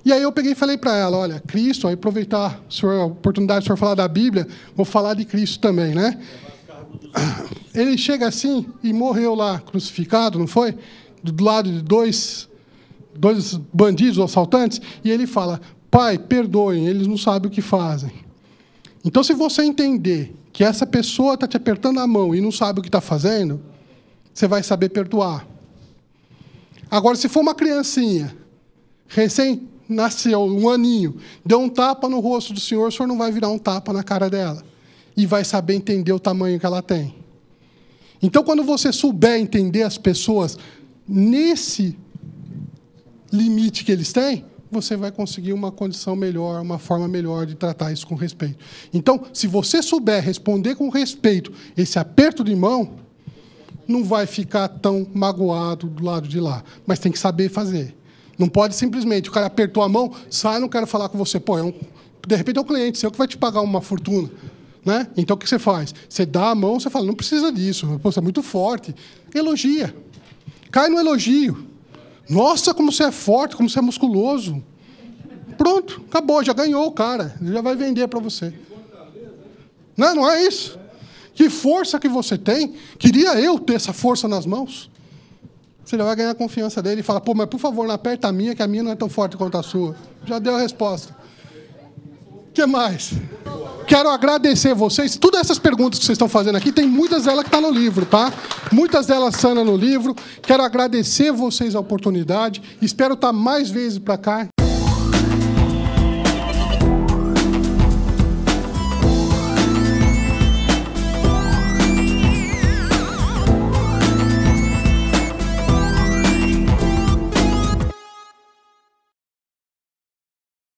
E aí eu peguei e falei para ela, olha, Cristo, aí aproveitar a oportunidade de o senhor falar da Bíblia, vou falar de Cristo também, né? Ele chega assim e morreu lá, crucificado, não foi? Do lado de dois bandidos ou assaltantes, e ele fala, Pai, perdoem, eles não sabem o que fazem. Então, se você entender que essa pessoa está te apertando a mão e não sabe o que está fazendo, você vai saber perdoar. Agora, se for uma criancinha, recém-nasceu, um aninho, deu um tapa no rosto do senhor não vai virar um tapa na cara dela. E vai saber entender o tamanho que ela tem. Então, quando você souber entender as pessoas nesse limite que eles têm, você vai conseguir uma condição melhor, uma forma melhor de tratar isso com respeito. Então, se você souber responder com respeito esse aperto de mão, não vai ficar tão magoado do lado de lá. Mas tem que saber fazer. Não pode simplesmente, o cara apertou a mão, sai, não quero falar com você. Pô, de repente é um cliente seu que vai te pagar uma fortuna. Né? Então, o que você faz? Você dá a mão, você fala, não precisa disso, pô, você é muito forte. Elogia. Cai no elogio. Nossa, como você é forte, como você é musculoso. Pronto, acabou, já ganhou o cara. Ele já vai vender para você. Não é isso. Que força que você tem. Queria eu ter essa força nas mãos. Você já vai ganhar a confiança dele e fala, pô, mas por favor, não aperta a minha, que a minha não é tão forte quanto a sua. Já deu a resposta. O que mais? Quero agradecer vocês. Todas essas perguntas que vocês estão fazendo aqui, tem muitas delas que estão no livro, tá? Muitas delas estão no livro. Quero agradecer vocês a oportunidade. Espero estar mais vezes para cá.